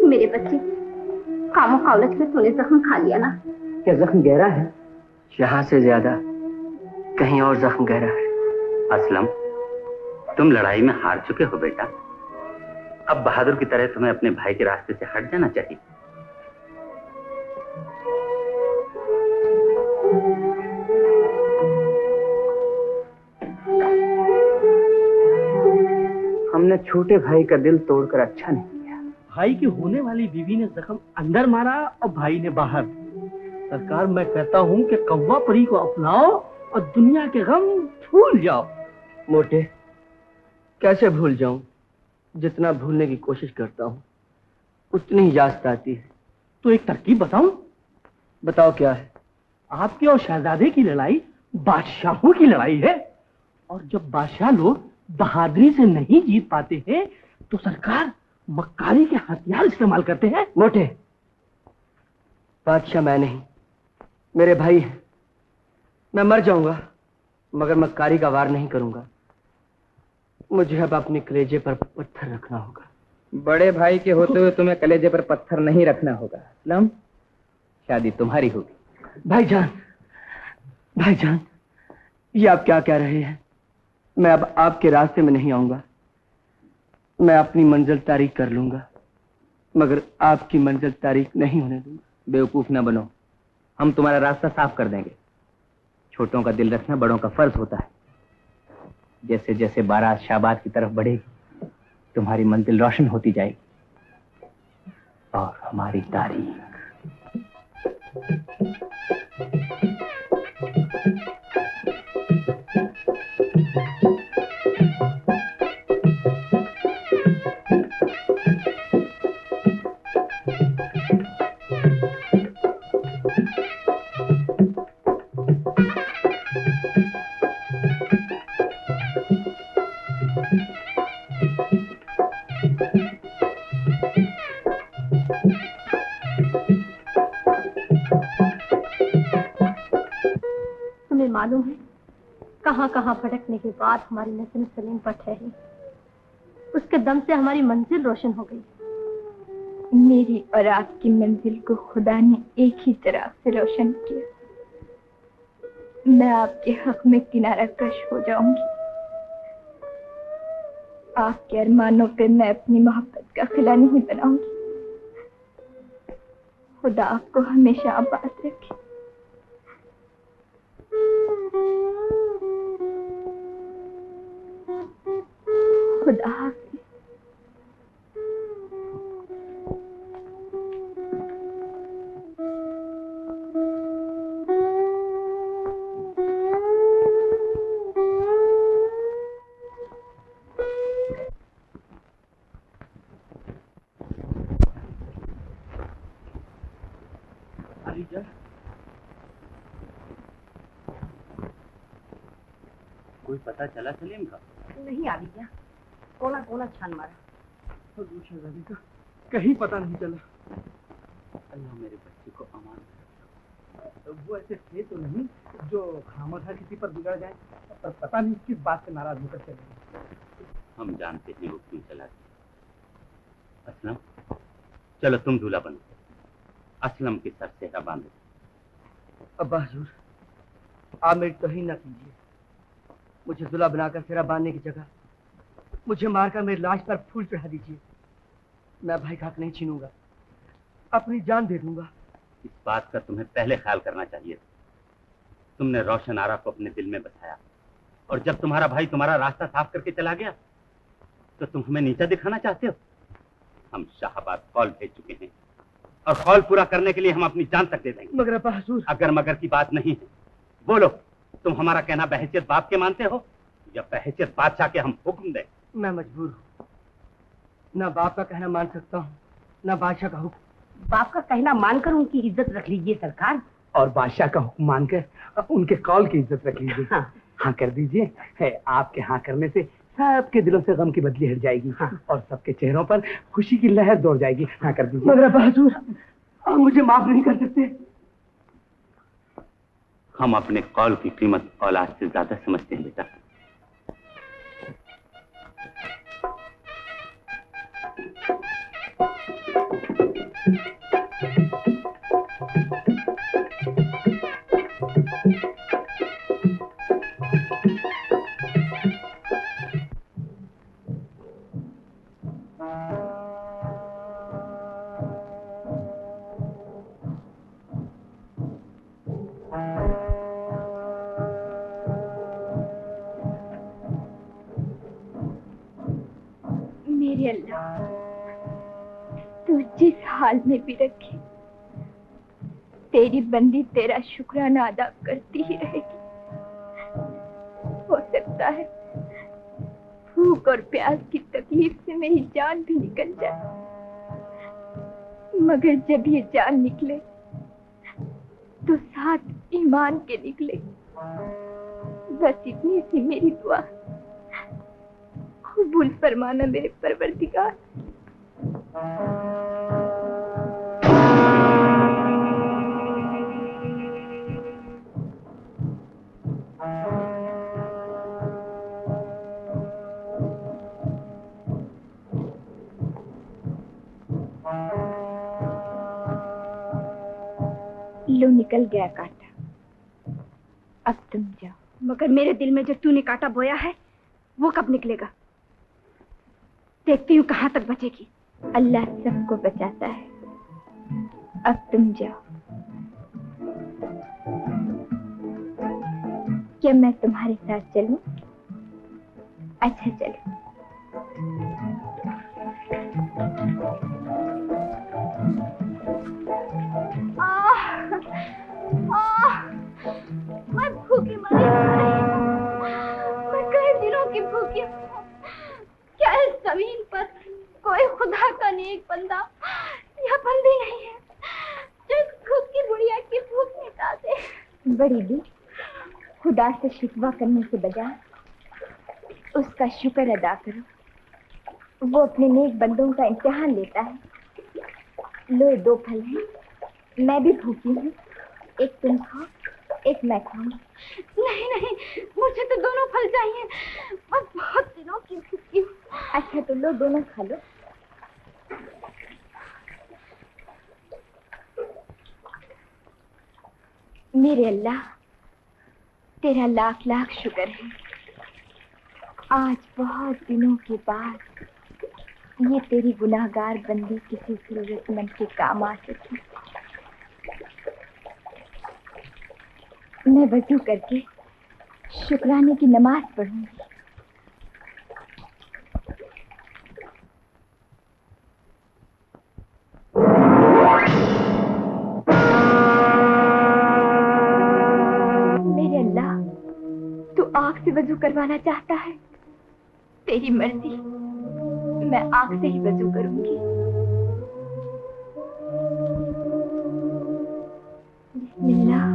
मेरे बच्चे, कामों का उलझ कर तूने जख्म खा लिया ना? क्या जख्म गहरा है? यहाँ से ज्यादा कहीं और जख्म गहरा है। असलम, तुम लड़ाई में हार चुके हो बेटा। अब बहादुर की तरह तुम्हें अपने भाई के रास्ते से हट जाना चाहिए। हमने छोटे भाई का दिल तोड़कर अच्छा नहीं किया। भाई की होने वाली बीवी ने जख्म अंदर मारा और भाई ने बाहर। सरकार, मैं कहता हूँ कि कौवा परी को अपनाओ और दुनिया के गम भूल जाओ। मोटे, कैसे भूल जाऊं? जितना भूलने की कोशिश करता हूँ उतनी ही याद आती है। तो एक तरकीब बताऊं? बताओ क्या है? आपके और शहजादे की लड़ाई बादशाहों की लड़ाई है, और जब बादशाह लोग बहादुरी से नहीं जीत पाते हैं तो सरकार मक्कारी के हथियार इस्तेमाल करते हैं। मोटे, बादशाह मैं नहीं, मेरे भाई हैं। मैं मर जाऊंगा मगर मक्कारी का वार नहीं करूंगा। मुझे अब अपने कलेजे पर पत्थर रखना होगा। बड़े भाई के होते हुए तुम्हें कलेजे पर पत्थर नहीं रखना होगा। असलम, शादी तुम्हारी होगी। भाईजान, भाईजान, ये आप क्या कह रहे हैं? मैं अब आपके रास्ते में नहीं आऊंगा। मैं अपनी मंजिल तारीख कर लूंगा मगर आपकी मंजिल तारीख नहीं होने दूंगा। बेवकूफ ना बनो, हम तुम्हारा रास्ता साफ कर देंगे। छोटों का दिल रखना बड़ों का फर्ज होता है। जैसे जैसे बारात शाहबाद की तरफ बढ़ेगी तुम्हारी मंजिल रोशन होती जाएगी। और हमारी तारीख। मालूम है कहां कहां भटकने के बाद हमारी नजर सलीम पर ठहरी, उसके दम से हमारी मंजिल रोशन हो गई। मेरी और आपकी मंजिल को खुदा ने एक ही चिराग से रोशन किया। मैं आपके हक में किनारा कश हो जाऊंगी। आपके अरमानों पे मैं अपनी मोहब्बत का खिला नहीं बनाऊंगी। खुदा आपको हमेशा आबाद रखे। खुदा हाफिज। कोई पता चला सलीम का? नहीं आलिया, कोना कोना छान मारा। तो का कहीं पता नहीं चला। अल्लाह मेरे बच्चे को अमान करे। वो ऐसे थे तो नहीं जो खामखा किसी पर बिगड़ जाए, पर पता नहीं किस बात से नाराज होकर चले। हम जानते हैं वो क्यों चला गया। असलम, चलो तुम दूल्हा बनो, असलम के सर सेहरा बांधो। अब्बा हुजूर, आप मेरी तौहीन ना कीजिए। मुझे दूल्हा बनाकर सेहरा बांधने की जगह मुझे मारकर मेरी लाश पर फूल चढ़ा दीजिए। मैं भाई का हक नहीं छीनूंगा, अपनी जान दे दूंगा। इस बात का तुम्हें पहले ख्याल करना चाहिए था। तुमने रोशन आरा को अपने दिल में बसाया, और जब तुम्हारा भाई तुम्हारा रास्ता साफ करके चला गया तो तुम हमें नीचा दिखाना चाहते हो। हम शाहबाद कॉल भेज चुके हैं और कॉल पूरा करने के लिए हम अपनी जान तक दे देंगे। मगर अब्बा हुजूर, अगर मगर की बात नहीं है। बोलो, तुम हमारा कहना बहैसियत बाप के मानते हो या बहैसियत बादशाह के हम हुक्म दें? मैं मजबूर हूँ, ना बाप का कहना मान सकता हूँ ना बादशाह का हुक्म। बाप का कहना मानकर उनकी इज्जत रख लीजिए सरकार, और बादशाह का हुक्म मानकर उनके कौल की इज्जत रख लीजिए। हाँ कर दीजिए। है आपके हाँ करने से सबके दिलों से गम की बदली हट जाएगी। और सबके चेहरों पर खुशी की लहर दौड़ जाएगी। हाँ कर दीजिए। मगर अब्बा हुजूर, आप मुझे माफ नहीं कर सकते। हम अपने कौल की कीमत औलाद से ज्यादा समझते हैं बेटा। मेरे अल्लाह, तू जिस हाल में भी रखे, तेरी बंदी तेरा शुक्राना अदा करती ही रहेगी। हो सकता है भूख और प्यास की तकलीफ से मेरी जान भी निकल जाए, मगर जब ये जान निकले तो साथ ईमान के निकले। बस इतनी सी मेरी दुआ कबूल फरमाना मेरे परवरदिगार। लो निकल गया कांटा, अब तुम जाओ। मगर मेरे दिल में जो तूने कांटा बोया है वो कब निकलेगा? देखती हूँ कहाँ तक बचेगी। अल्लाह सबको बचाता है। अब तुम जाओ। क्या मैं तुम्हारे साथ चलूं? अच्छा चलो। खुदा का नेक बंदा या बंदी नहीं है जो खुद की बुढ़िया की भूख मिटा दे। बड़ी दी, खुदा से शिकवा करने के बजाय उसका शुक्र अदा करो। वो अपने नेक बंदों का इम्तिहान लेता है। लो 2 फल हैं, मैं भी भूखी हूँ। एक तुम खाओ, एक मैं खाऊं। नहीं नहीं, मुझे तो दोनों फल चाहिए, बस बहुत दिनों की भूखी हूँ। अच्छा तो लो, दोनों खा लो। मेरे अल्लाह, तेरा लाख लाख शुक्र है। आज बहुत दिनों के बाद ये तेरी गुनाहगार बंदी किसी जरूरतमंद के काम आ सकी। मैं वजू करके शुक्राने की नमाज पढ़ूंगी। मेरे अल्लाह, तू आग से वजू करवाना चाहता है, तेरी मर्जी, मैं आग से ही वजू करूंगी। बिस्मिल्लाह।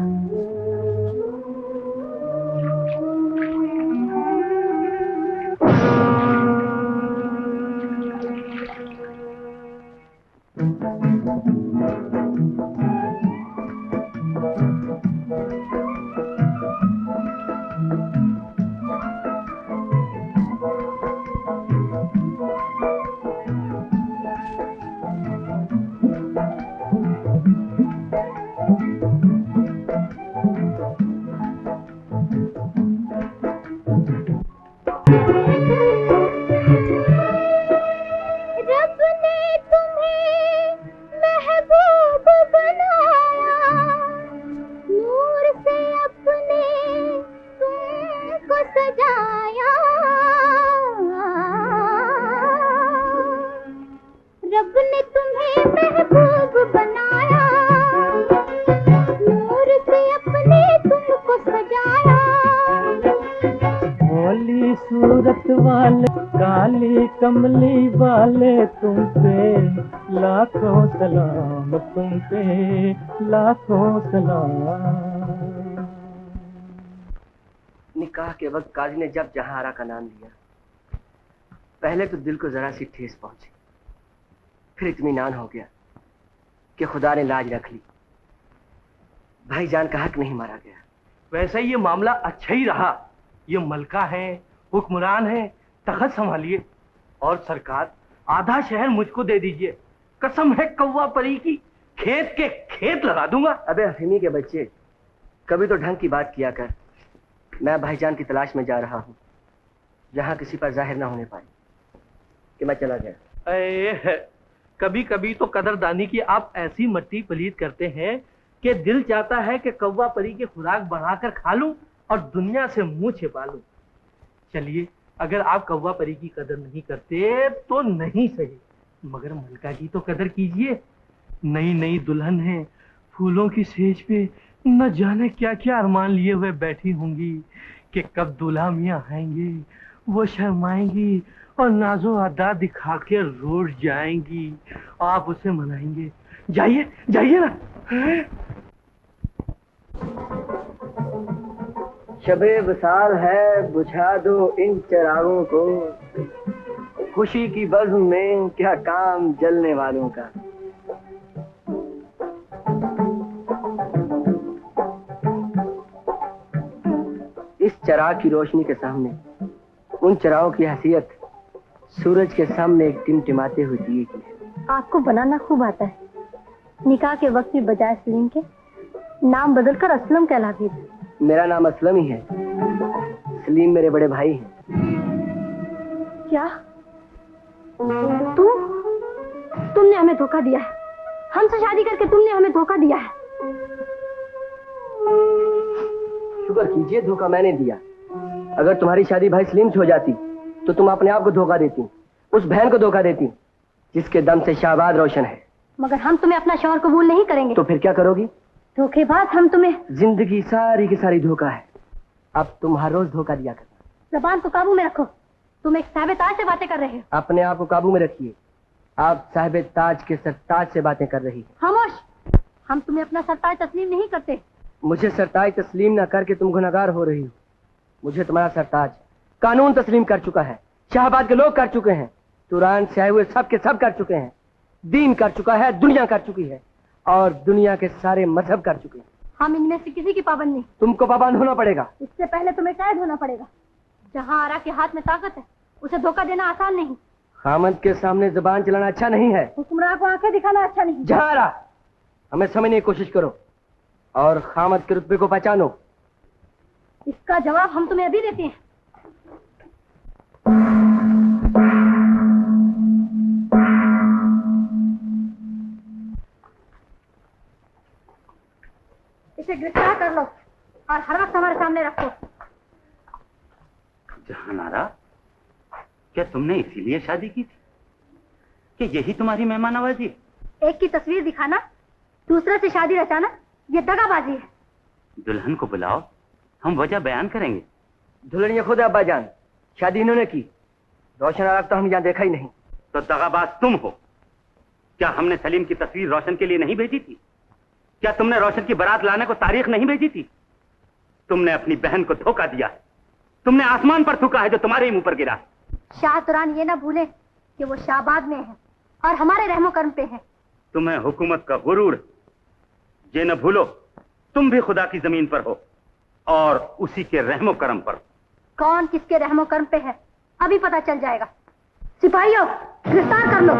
कमली वाले तुम पे लाखों सलाम, तुम पे लाखों सलाम। निकाह के वक्त काजी ने जब जहांआरा का नाम लिया, पहले तो दिल को जरा सी ठेस पहुंची, फिर इत्मीनान हो गया कि खुदा ने लाज रख ली। भाईजान का हक नहीं मारा गया। वैसे ये मामला अच्छा ही रहा। ये मलका है, हुक्मरान है, तख्त संभालिए। और सरकार, आधा शहर मुझको दे दीजिए, कसम है कौवा परी की, खेत के खेत लगा दूंगा। अबे अफीमी के बच्चे, कभी तो ढंग की बात किया कर। मैं भाईजान की तलाश में जा रहा हूँ, जहाँ किसी पर जाहिर ना होने पाए कि मैं चला गया। कभी कभी तो कदरदानी की आप ऐसी मट्टी पलीत करते हैं कि दिल चाहता है कि कौवा परी की खुराक बढ़ाकर खा लूं और दुनिया से मुंह छिपा लूं। चलिए, अगर आप कौवा परी की कदर नहीं करते तो नहीं सही, मगर मलका की तो कदर कीजिए। नई नई दुल्हन है, फूलों की सेज पे न जाने क्या क्या अरमान लिए हुए बैठी होंगी कि कब दूल्हा मियाँ आएंगे। वो शर्माएंगी और नाजो अदा दिखा के रोड जाएंगी। आप उसे मनाएंगे। जाइए जाइए ना। शबे विसाल है, बुझा दो इन चिरागों को, खुशी की बज़्म में क्या काम जलने वालों का। इस चिराग की रोशनी के सामने उन चिरागों की हैसियत सूरज के सामने एक टिमटिमाते हुए दिए की है। आपको बनाना खूब आता है। निकाह के वक्त भी बजाय सलीम के नाम बदलकर असलम कहला दीजिए। मेरा नाम असलम ही है, सलीम मेरे बड़े भाई हैं। क्या तुमने हमें धोखा दिया है? हमसे शादी करके तुमने हमें धोखा दिया है। शुक्र कीजिए धोखा मैंने दिया। अगर तुम्हारी शादी भाई सलीम से हो जाती तो तुम अपने आप को धोखा देती, उस बहन को धोखा देती जिसके दम से शाहबाद रोशन है। मगर हम तुम्हें अपना शौहर कबूल नहीं करेंगे। तो फिर क्या करोगी? धोखेबाज हम तुम्हें। जिंदगी सारी की सारी धोखा है। अब तुम हर रोज धोखा दिया करना। ज़बान को काबू में रखो। तुम एक साबितार से बातें कर रहे हो। अपने आप को काबू में रखिए। आप साहिब ताज के सरताज से बातें कर रही हैं। खामोश, हम तुम्हें अपना सरताज तस्लीम नहीं करते। मुझे सरताज तस्लीम न करके तुम गुनहगार हो रही हो। मुझे तुम्हारा सरताज कानून तस्लीम कर चुका है, शाहबाद के लोग कर चुके हैं, तुरान से आए हुए सब के सब कर चुके हैं, दीन कर चुका है, दुनिया कर चुकी है और दुनिया के सारे मजहब कर चुके हैं। हम इनमें से किसी की पाबंद नहीं। तुमको पाबंद होना पड़ेगा। इससे पहले तुम्हें कैद होना पड़ेगा। जहाँ आरा के हाथ में ताकत है उसे धोखा देना आसान नहीं। खामद के सामने जुबान चलाना अच्छा नहीं है। हुक्मरान को आंखें दिखाना अच्छा नहीं। जहाँ आरा, हमें समझने की कोशिश करो और खामद के रुतबे को पहचानो। इसका जवाब हम तुम्हें अभी देते हैं। इसे गिरफ्तार कर लो और हर वक्त हमारे सामने रखो। जहानारा, क्या तुमने इसीलिए शादी की थी कि यही तुम्हारी मेहमानवाजी? एक की तस्वीर दिखाना, दूसरे से शादी रचाना, ये दगाबाजी है। दुल्हन को बुलाओ, हम वजह बयान करेंगे। दुल्हन ये खुद अब्बा जान, शादी इन्होंने की, रोशन आरा तो हम यहाँ देखा ही नहीं। तो दगाबाज तुम हो। क्या हमने सलीम की तस्वीर रोशन के लिए नहीं भेजी थी? क्या तुमने रोशन की बारात लाने को तारीख नहीं भेजी थी? तुमने अपनी बहन को धोखा दिया है। तुमने आसमान पर थूका है जो तुम्हारे ही मुंह पर गिरा। शाह तुरान ये ना भूले कि वो शाहबाद में है और हमारे रहमो कर्म पे है। तुम्हें हुकूमत का गुरूर, ये न भूलो तुम भी खुदा की जमीन पर हो और उसी के रहमो कर्म पर। कौन किसके रहमो कर्म पे है अभी पता चल जाएगा। सिपाहियों, गिरफ्तार कर लो।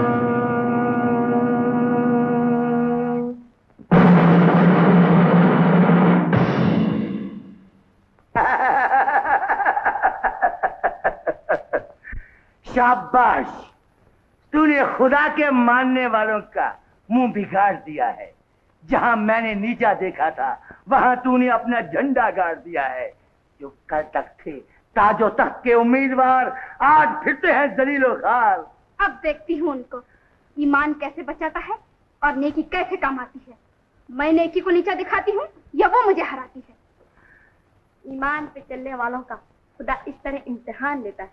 शाबाश, तूने खुदा के मानने वालों का मुंह बिगाड़ दिया है। जहां मैंने नीचा देखा था वहां तूने अपना झंडा गाड़ दिया है। जो कल तक थे ताजो तख्त के उम्मीदवार आज फिरते हैं जलीलो खाल। अब देखती हूँ उनको ईमान कैसे बचाता है और नेकी कैसे काम आती है। मैं नेकी को नीचा दिखाती हूँ या वो मुझे हराती है। ईमान पे चलने वालों का खुदा इस तरह इम्तिहान लेता है।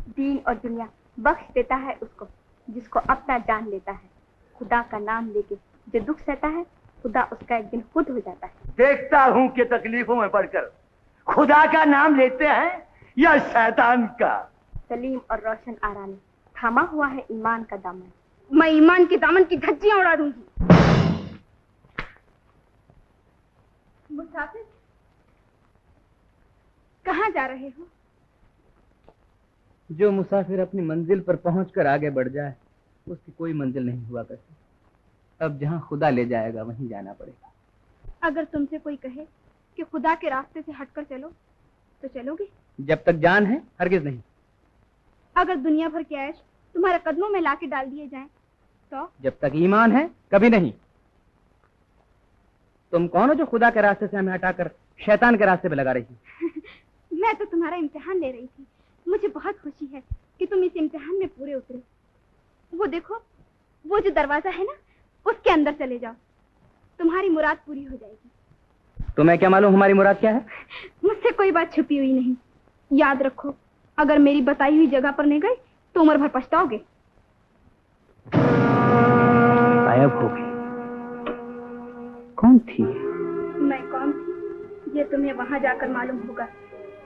दीन और दुनिया बख्श देता है उसको जिसको अपना जान लेता है। खुदा का नाम लेके जो दुख सहता है खुदा उसका एक दिन खुद हो जाता है। देखता हूं कि तकलीफों में पड़कर खुदा का नाम लेते हैं या शैतान का। सलीम और रोशन आरा ने थामा हुआ है ईमान का दामन। मैं ईमान के दामन की धज्जियां उड़ा दूंगी। मुसाफिर, कहाँ जा रहे हो? जो मुसाफिर अपनी मंजिल पर पहुंचकर आगे बढ़ जाए उसकी कोई मंजिल नहीं हुआ करती। अब जहां खुदा ले जाएगा वहीं जाना पड़ेगा। अगर तुमसे कोई कहे कि खुदा के रास्ते से हटकर चलो तो चलोगे? जब तक जान है हरगिज नहीं। अगर दुनिया भर के ऐश तुम्हारे कदमों में लाके डाल दिए जाएं तो? जब तक ईमान है कभी नहीं। तुम कौन हो जो खुदा के रास्ते से हमें हटाकर शैतान के रास्ते पे लगा रही थी? मैं तो तुम्हारा इम्तिहान ले रही थी। मुझे बहुत खुशी है कि तुम इस इम्तिहान में पूरे उतरे। वो देखो, वो जो दरवाजा है ना, उसके अंदर चले जाओ, तुम्हारी मुराद पूरी हो जाएगी। तुम्हें क्या मालूम हमारी मुराद क्या है? मुझसे कोई बात छुपी हुई नहीं। याद रखो, अगर मेरी बताई हुई जगह पर नहीं गए तो उम्र भर पछताओगे। गायब हो गई। कौन थी? मैं कौन थी ये तुम्हें वहां जाकर मालूम होगा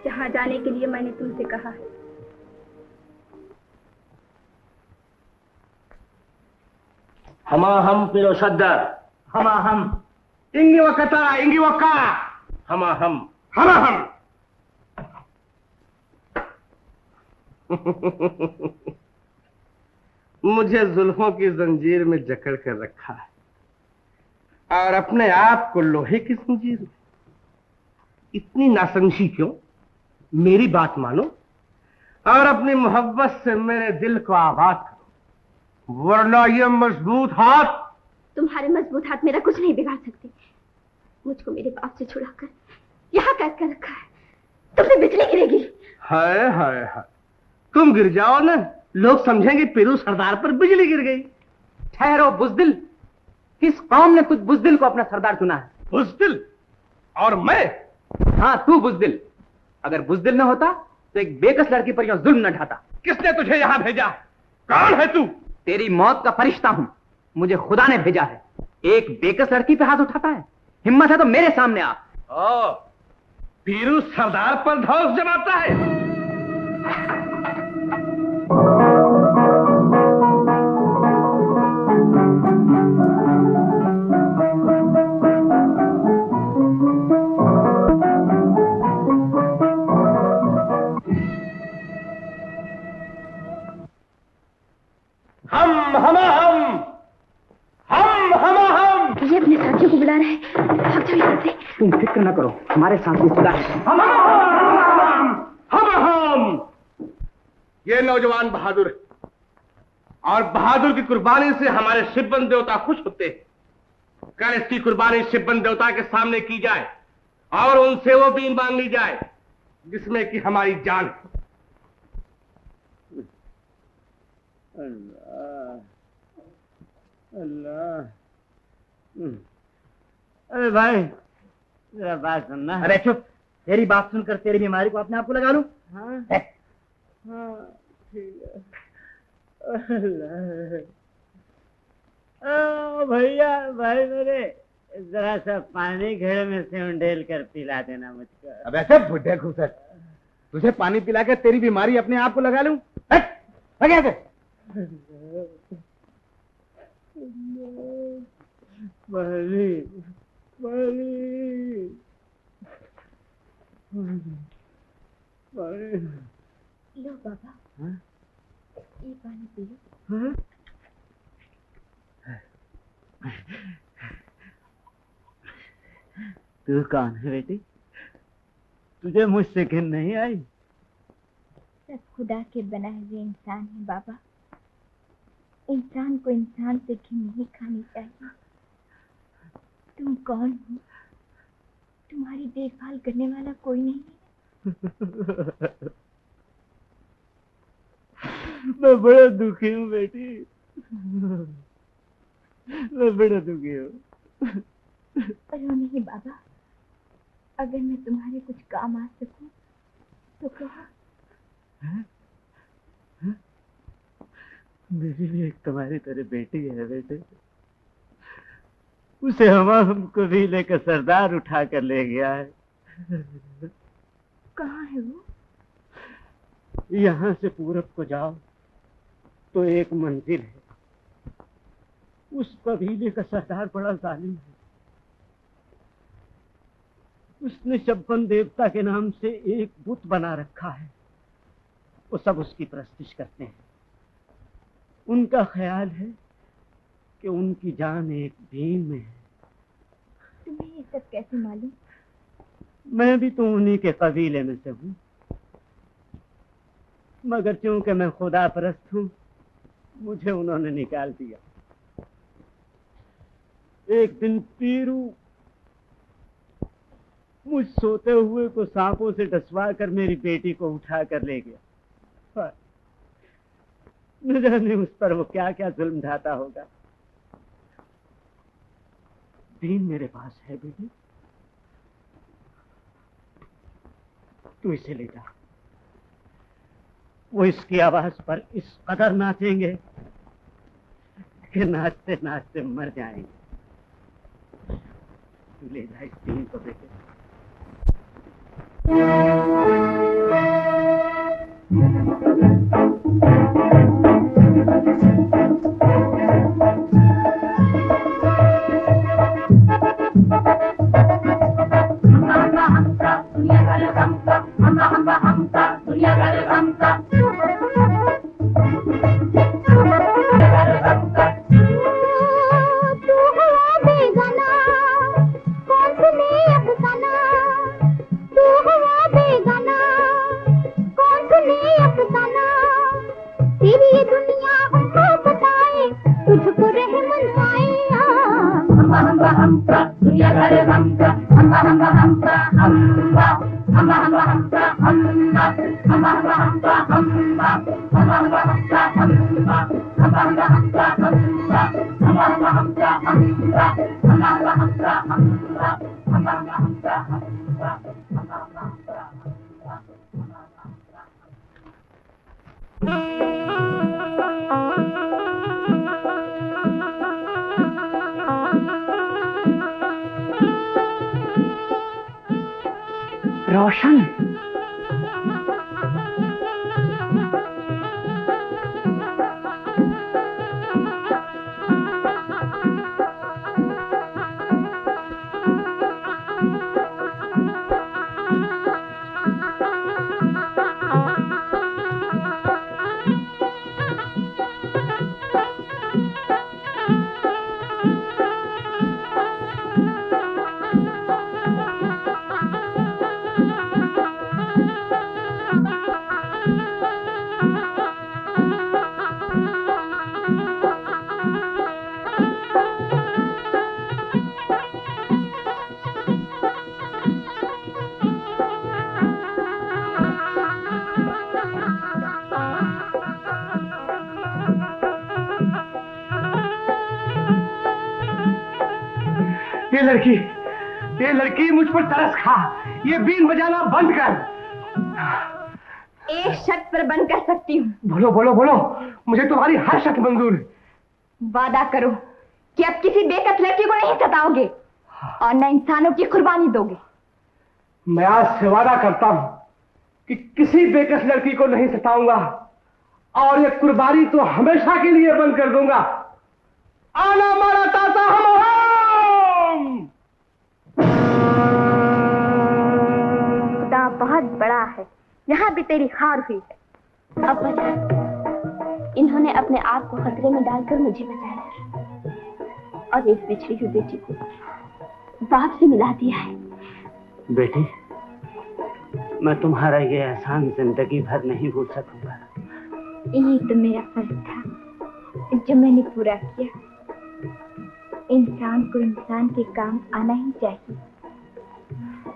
जहां जाने के लिए मैंने तुमसे कहा है। हमा हम पिरो सद्दर, हमा हम इंगी वकता इंगी वक्का, हमा हम हमा हम। मुझे जुल्फों की जंजीर में जकड़ कर रखा है और अपने आप को लोहे की जंजीर में। इतनी नासमझी क्यों? मेरी बात मानो और अपनी मोहब्बत से मेरे दिल को आबाद करो, वरना ये मजबूत हाथ। तुम्हारे मजबूत हाथ मेरा कुछ नहीं बिगाड़ सकते। मुझको मेरे बाप से छुड़ाकर यहाँ कैद कर रखा है। तुमसे बिजली गिरेगी। हाय हाय हाय, तुम गिर जाओ ना, लोग समझेंगे पीरू सरदार पर बिजली गिर गई। ठहरो बुज़दिल, किस कौम ने तुझ बुज़दिल को अपना सरदार चुना है? बुज़दिल? और मैं? हाँ, तू बुज़दिल। अगर बुज़दिल न होता तो एक बेकस लड़की पर यह जुल्म न ढाता। किसने तुझे यहाँ भेजा? कौन है तू? तेरी मौत का फरिश्ता हूं, मुझे खुदा ने भेजा है। एक बेकस लड़की पे हाथ उठाता है? हिम्मत है तो मेरे सामने आ। ओ, पीरू सरदार पर धौस जमाता है। हम ये अपने साथियों को बुला रहे हैं। भाग जाओ यहाँ से। तुम फिक्र न करो, हमारे साथ भी खुदा है। हम ये नौजवान बहादुर है, और बहादुर की कुर्बानी से हमारे शिवबन देवता खुश होते हैं। कल इसकी कुर्बानी शिवबन देवता के सामने की जाए और उनसे वो बीन मांग ली जाए जिसमें कि हमारी जान है। अल्लाह। अरे भाई, जरा बात सुनना। अरे चुप, तेरी बात सुनकर तेरी बीमारी को अपने आप को लगा लूं? हाँ हाँ ठीक है। अल्लाह। भैया भाई मेरे, जरा सा पानी घड़े में से उंडेल कर पिला देना मुझको। अब ऐसे बुढ़े घुसट, तुझे पानी पिला के तेरी बीमारी अपने आप को लगा लूं? पानी पानी पानी। लो बाबा। हाँ? ये पानी पी लो। हाँ? तू कौन है बेटी? तुझे मुझसे घिन नहीं आई? सब खुदा के बनाए हुए इंसान है बाबा। इंसान को इंसान से घिन नहीं खानी चाहिए। तुम कौन हो? तुम्हारी देखभाल करने वाला कोई नहीं है। मैं बड़ा दुखी हूँ बेटी, मैं बड़ा दुखी हूँ। पर वो नहीं बाबा, अगर मैं तुम्हारे कुछ काम आ सकूं तो कहो। मेरी भी एक तुम्हारी तरह बेटी है बेटे। उसे हम कबीले का सरदार उठा कर ले गया है। कहाँ है वो? यहाँ से पूरब को जाओ तो एक मंजिल है। उस कबीले का सरदार बड़ा जालिम है। उसने शब्बन देवता के नाम से एक बुत बना रखा है। वो सब उसकी प्रस्तिश करते हैं। उनका ख्याल है कि उनकी जान एक भीम में है। तुम्हें ये सब कैसे मालूम? मैं भी तो उन्हीं के कबीले में से हूँ, मगर चूंकि मैं खुदा परस्त हूँ, मुझे उन्होंने निकाल दिया। एक दिन पीरू मुझ सोते हुए को सांपों से डसवा कर मेरी बेटी को उठा कर ले गया। न जाने उस पर वो क्या क्या जुल्म ढाता होगा। दीन मेरे पास है बेटी, तू इसे ले जा। वो इसकी आवाज पर इस कदर नाचेंगे कि नाचते नाचते मर जाएंगे। तू ले जा इस दीन को बेटे। रोशन। ये लड़की मुझ पर तरस खा। ये बीन बजाना बंद कर। एक शर्त पर बंद कर सकती हूँ। बोलो बोलो बोलो, मुझे तुम्हारी हर शर्त मंजूर है। वादा करो कि अब किसी बेकस लड़की को नहीं सताओगे और न इंसानों की कुर्बानी दोगे। मैं आज से वादा करता हूँ कि किसी बेकस लड़की को नहीं सताऊंगा और ये कुर्बानी तो हमेशा के लिए बंद कर दूंगा। आना मारा ताता हम। खुदा बहुत बड़ा है, यहाँ भी तेरी हार हुई है। अब बचा, इन्होंने अपने आप को खतरे में डालकर मुझे बचाया और इस बिछड़ी हुई बेटी को बाप से मिला दिया है। बेटी, मैं तुम्हारा ये एहसान जिंदगी भर नहीं भूल सकूंगा। यही तो मेरा फर्ज था जो मैंने पूरा किया। इंसान को इंसान के काम आना ही चाहिए।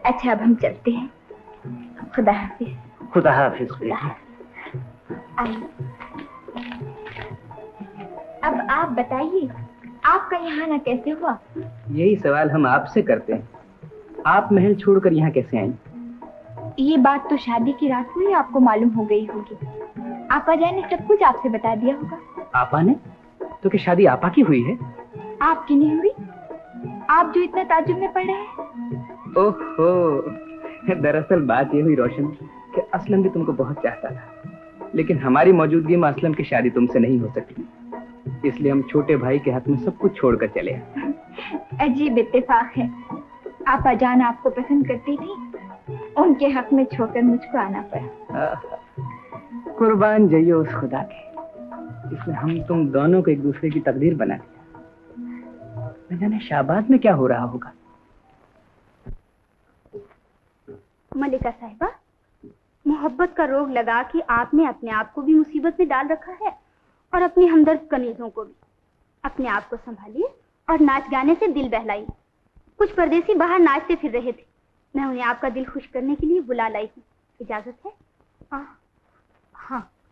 अच्छा, अब हम चलते हैं। खुदा हाफिज। खुदा हाफिज बेटी। आइए, अब आप बताइए, आपका यहाँ आना कैसे हुआ? यही सवाल हम आपसे करते हैं। आप महल छोड़कर यहाँ कैसे आई? ये बात तो शादी की रात को ही आपको मालूम हो गई होगी। आपा जान ने सब कुछ आपसे बता दिया होगा। आपा ने? तो क्या शादी आपा की हुई है? आपकी नहीं हुई? आप जो इतना ताज्जुब में पड़ रहे हैं। ओहो, दरअसल बात ये हुई रोशन कि असलम भी तुमको बहुत चाहता था, लेकिन हमारी मौजूदगी में असलम की शादी तुमसे नहीं हो सकी। इसलिए हम छोटे भाई के हाथ में सब कुछ छोड़कर चले आए। अजीब इत्तेफाक है। आपा जान आपको पसंद करती थी, उनके हक में छोड़कर मुझको आना पड़ा। कुर्बान जाइयो उस खुदा के, इसमें हम तुम दोनों को एक दूसरे की तकदीर बना दिया। न जाने शाहबाद में क्या हो रहा होगा। मलिका साहिबा, मोहब्बत का रोग लगा कि आपने अपने आप को भी मुसीबत में डाल रखा है और अपनी हमदर्द कनीजों को भी। अपने आप को संभालिए और नाच गाने से दिल बहलाइए। कुछ परदेसी बाहर नाचते फिर रहे थे, मैं उन्हें आपका दिल खुश करने के लिए बुला लाई हूँ। इजाजत है? हाँ।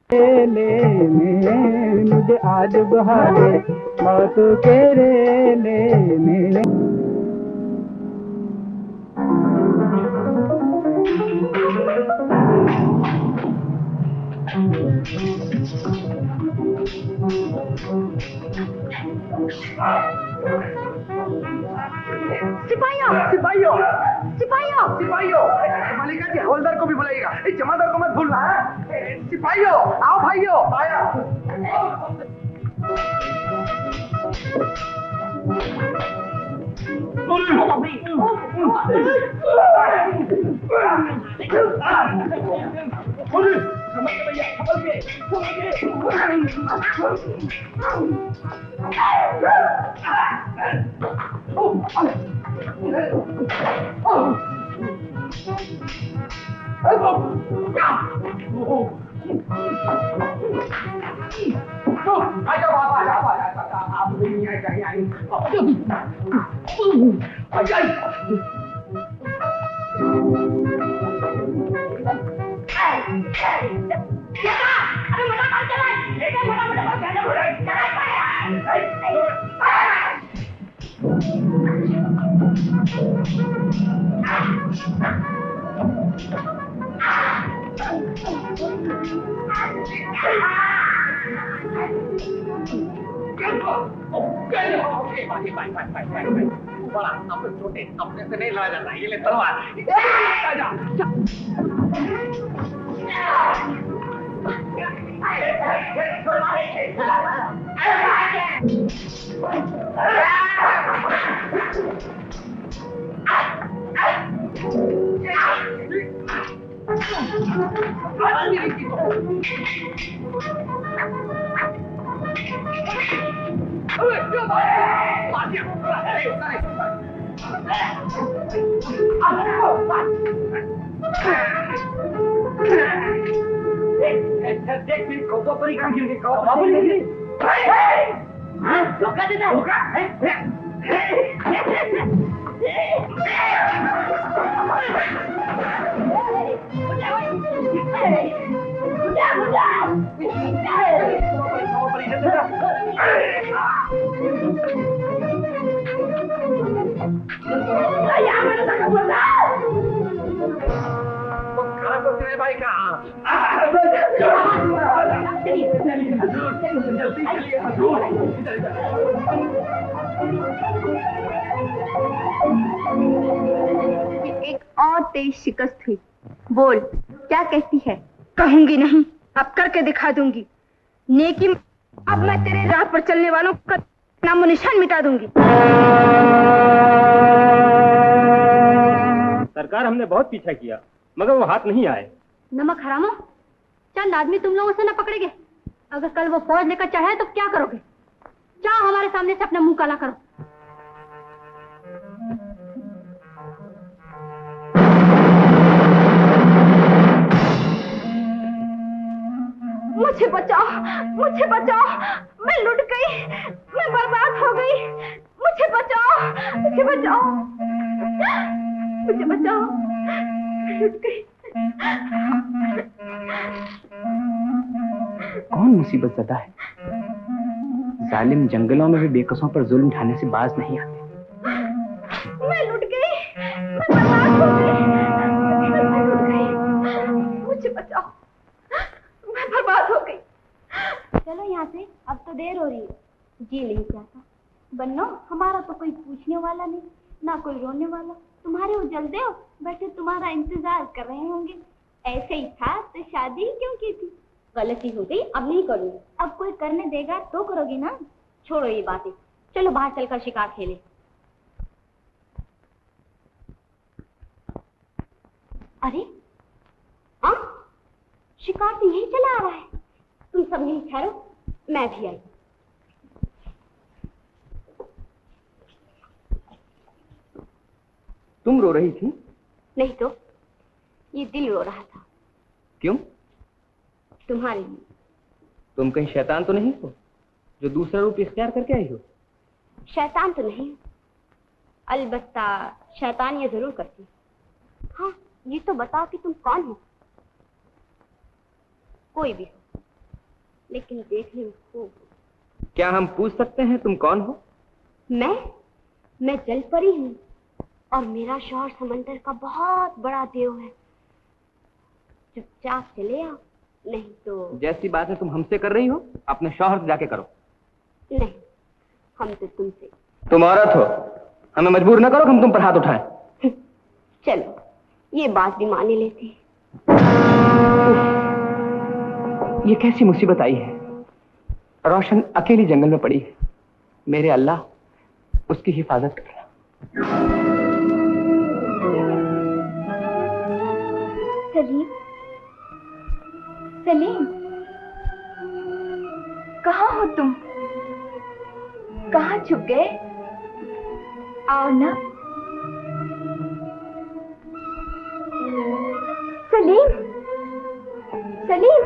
ले मुझे आज बहारे मौत के ले सिपाहियों, मलिका जी हवलदार को भी बुलाइएगा। जमादार को मत भूलना है। सिपाहियों, आओ भाइयों। बड़ा, अपने छोटे, अपने से नहीं लड़ा जाता। ये ले तलवार। देख मेरी कौवा परी कहाँ गिर गई? कौवा परी गिर गई? धोखा देता है? भाई कहाँ? एक और तेज शिकस्त हुई। बोल, क्या कहती है? कहूंगी नहीं, अब करके दिखा दूंगी। नेकी अब मैं तेरे राह पर चलने वालों का नामो निशान मिटा दूंगी। सरकार, हमने बहुत पीछा किया मगर वो हाथ नहीं आए। नमक हरामो, चंद आदमी तुम लोग उसे न पकड़ेंगे। अगर कल वो फौज लेकर चाहे तो क्या करोगे? जाओ हमारे सामने से अपना मुंह काला करो। मुझे बचाओ, मुझे बचाओ, मैं लुट गई, मैं बर्बाद हो गई। मुझे बचाओ, मुझे बचाओ, मुझे बचाओ, मैं लुट गई। कौन मुसीबत ज़दा है? जालिम जंगलों में भी बेकसों पर जुल्म ढाने से बाज नहीं आते। मैं लुट गई, मैं बर्बाद हो गई, मैं लुट गई। मुझे बचाओ, मैं बर्बाद हो गई। चलो यहाँ से, अब तो देर हो रही है। जी नहीं चाहता बन्नो, हमारा तो कोई पूछने वाला नहीं, ना कोई रोने वाला। तुम्हारे वो जलदेव बैठे तुम्हारा इंतजार कर रहे होंगे। ऐसे ही था तो शादी क्यों की थी? गलती हो गई, अब नहीं करूंगी। अब कोई करने देगा तो करोगी ना। छोड़ो ये बातें, चलो बाहर चलकर शिकार खेले। अरे हम शिकार तो यही चला आ रहा है। तुम सब यही ठहरो, मैं भी आई। तुम रो रही थी? नहीं तो ये दिल रो रहा था। क्यों? तुम्हारे लिए। तुम कहीं शैतान तो नहीं हो जो दूसरा रूप इख्तियार करके आई हो? शैतान तो नहीं, अलबत्ता शैतान ये जरूर करती। हाँ, ये तो बताओ कि तुम कौन हो? कोई भी हो, लेकिन देखने में खूब। क्या हम पूछ सकते हैं तुम कौन हो? मैं जल परी हूँ और मेरा शौहर समंदर का बहुत बड़ा देव है। चुपचाप चले आओ, नहीं तो। जैसी बातें तुम हमसे कर रही हो अपने शौहर से जाके करो। नहीं, हम तो तुमसे। तुम औरत हो, हमें मजबूर न करो कि हम तुम पर हाथ उठाएं। चलो, ये बात भी मान लेते हैं। ये कैसी मुसीबत आई है? रोशन अकेली जंगल में पड़ी है। मेरे अल्लाह उसकी हिफाजत करना। सलीम, सलीम, कहाँ हो तुम? कहाँ छुप गए? आओ ना। सलीम, सलीम।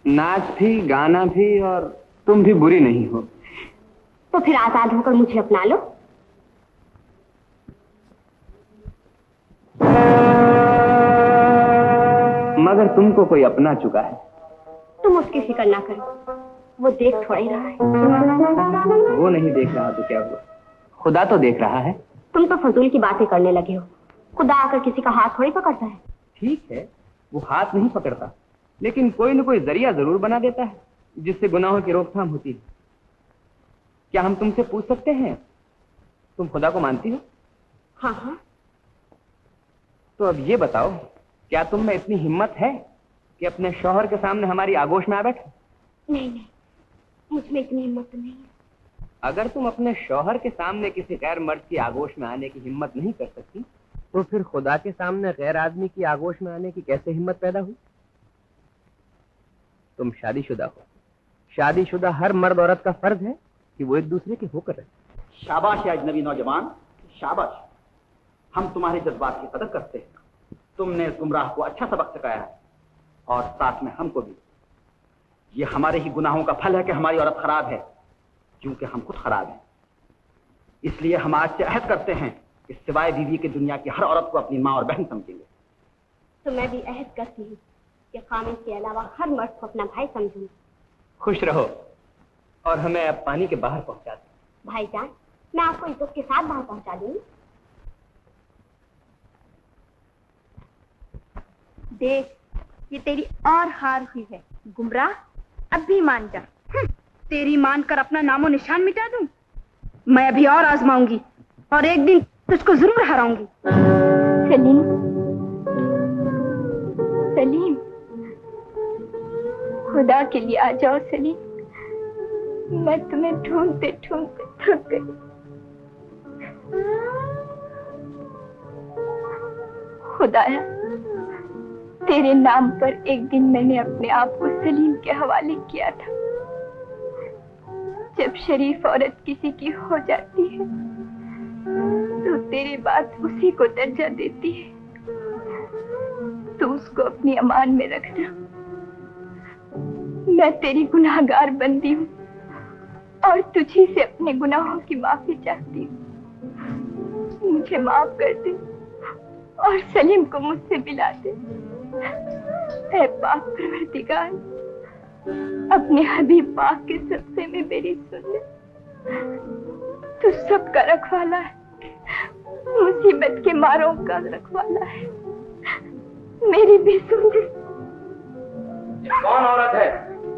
नाच भी, गाना भी, और तुम भी बुरी नहीं हो। तो फिर आजाद होकर मुझे अपना लो। मगर तुमको कोई अपना चुका है। तुम उसकी फिक्र ना करो, वो देख थोड़ा ही रहा है। वो नहीं देख रहा तो क्या हुआ? खुदा तो देख रहा है। तुम तो फजूल की बातें करने लगे हो। खुदा आकर किसी का हाथ थोड़ी पकड़ता है। ठीक है, वो हाथ नहीं पकड़ता, लेकिन कोई न कोई जरिया जरूर बना देता है जिससे गुनाहों की रोकथाम होती है। क्या हम तुमसे पूछ सकते हैं तुम खुदा को मानती हो? हाँ हाँ। तो अब ये बताओ, क्या तुम में इतनी हिम्मत है कि अपने शौहर के सामने हमारी आगोश में आ बैठो? नहीं नहीं, मुझ में इतनी हिम्मत तो नहीं है। अगर तुम अपने शौहर के सामने किसी गैर मर्द की आगोश में आने की हिम्मत नहीं कर सकती, तो फिर खुदा के सामने गैर आदमी की आगोश में आने की कैसे हिम्मत पैदा हुई? तुम शादीशुदा हो। शादीशुदा हर मर्द औरत का फर्ज है कि वो एक दूसरे के होकर रहे। शाबाश है अजनबी नौजवान, शाबाश। हम तुम्हारे जज्बात की कदर करते हैं। तुमने इस गुमराह को अच्छा सबक सिखाया है और साथ में हमको भी। ये हमारे ही गुनाहों का फल है कि हमारी औरत खराब है, क्योंकि हम खुद खराब हैं। इसलिए हम आज से अहद करते हैं कि सिवाय बीवी की दुनिया की हर औरत को अपनी माँ और बहन समझेंगे। तो मैं भी अहद करती हूँ कि खामिद के अलावा हर मर्द को अपना भाई समझूंगी। खुश रहो और हमें अब पानी के बाहर पहुंचा दो। भाईजान, मैं आपको इज्जत के साथ बाहर पहुंचा दूंगी। देख, ये तेरी और हार हुई है गुमराह, अब भी मान जा। तेरी मानकर अपना नामो निशान मिटा दूं? मैं अभी और आजमाऊंगी और एक दिन तुझको जरूर हराऊंगी। सलीम, सलीम, खुदा के लिए आ जाओ सलीम। मैं तुम्हें ढूंढते ढूंढते थक गई। खुदाया, तेरे नाम पर एक दिन मैंने अपने आप को सलीम के हवाले किया था। जब शरीफ औरत किसी की हो जाती है तो तेरी बात उसी को दर्जा देती है। तू उसको अपनी अमान में रखना। मैं तेरी गुनाहगार बंदी हूँ और तुझी से अपने गुनाहों की माफी चाहती हूँ। मुझे माफ कर दे और सलीम को मुझसे मिला दे। ऐ पाक परवरदिगार, अपने हबीब पाक के सदक़े में मेरी सुन ले। तू सबका रखवाला है, मुसीबत के मारों का रखवाला है। मेरी भी सुन ले। कौन औरत है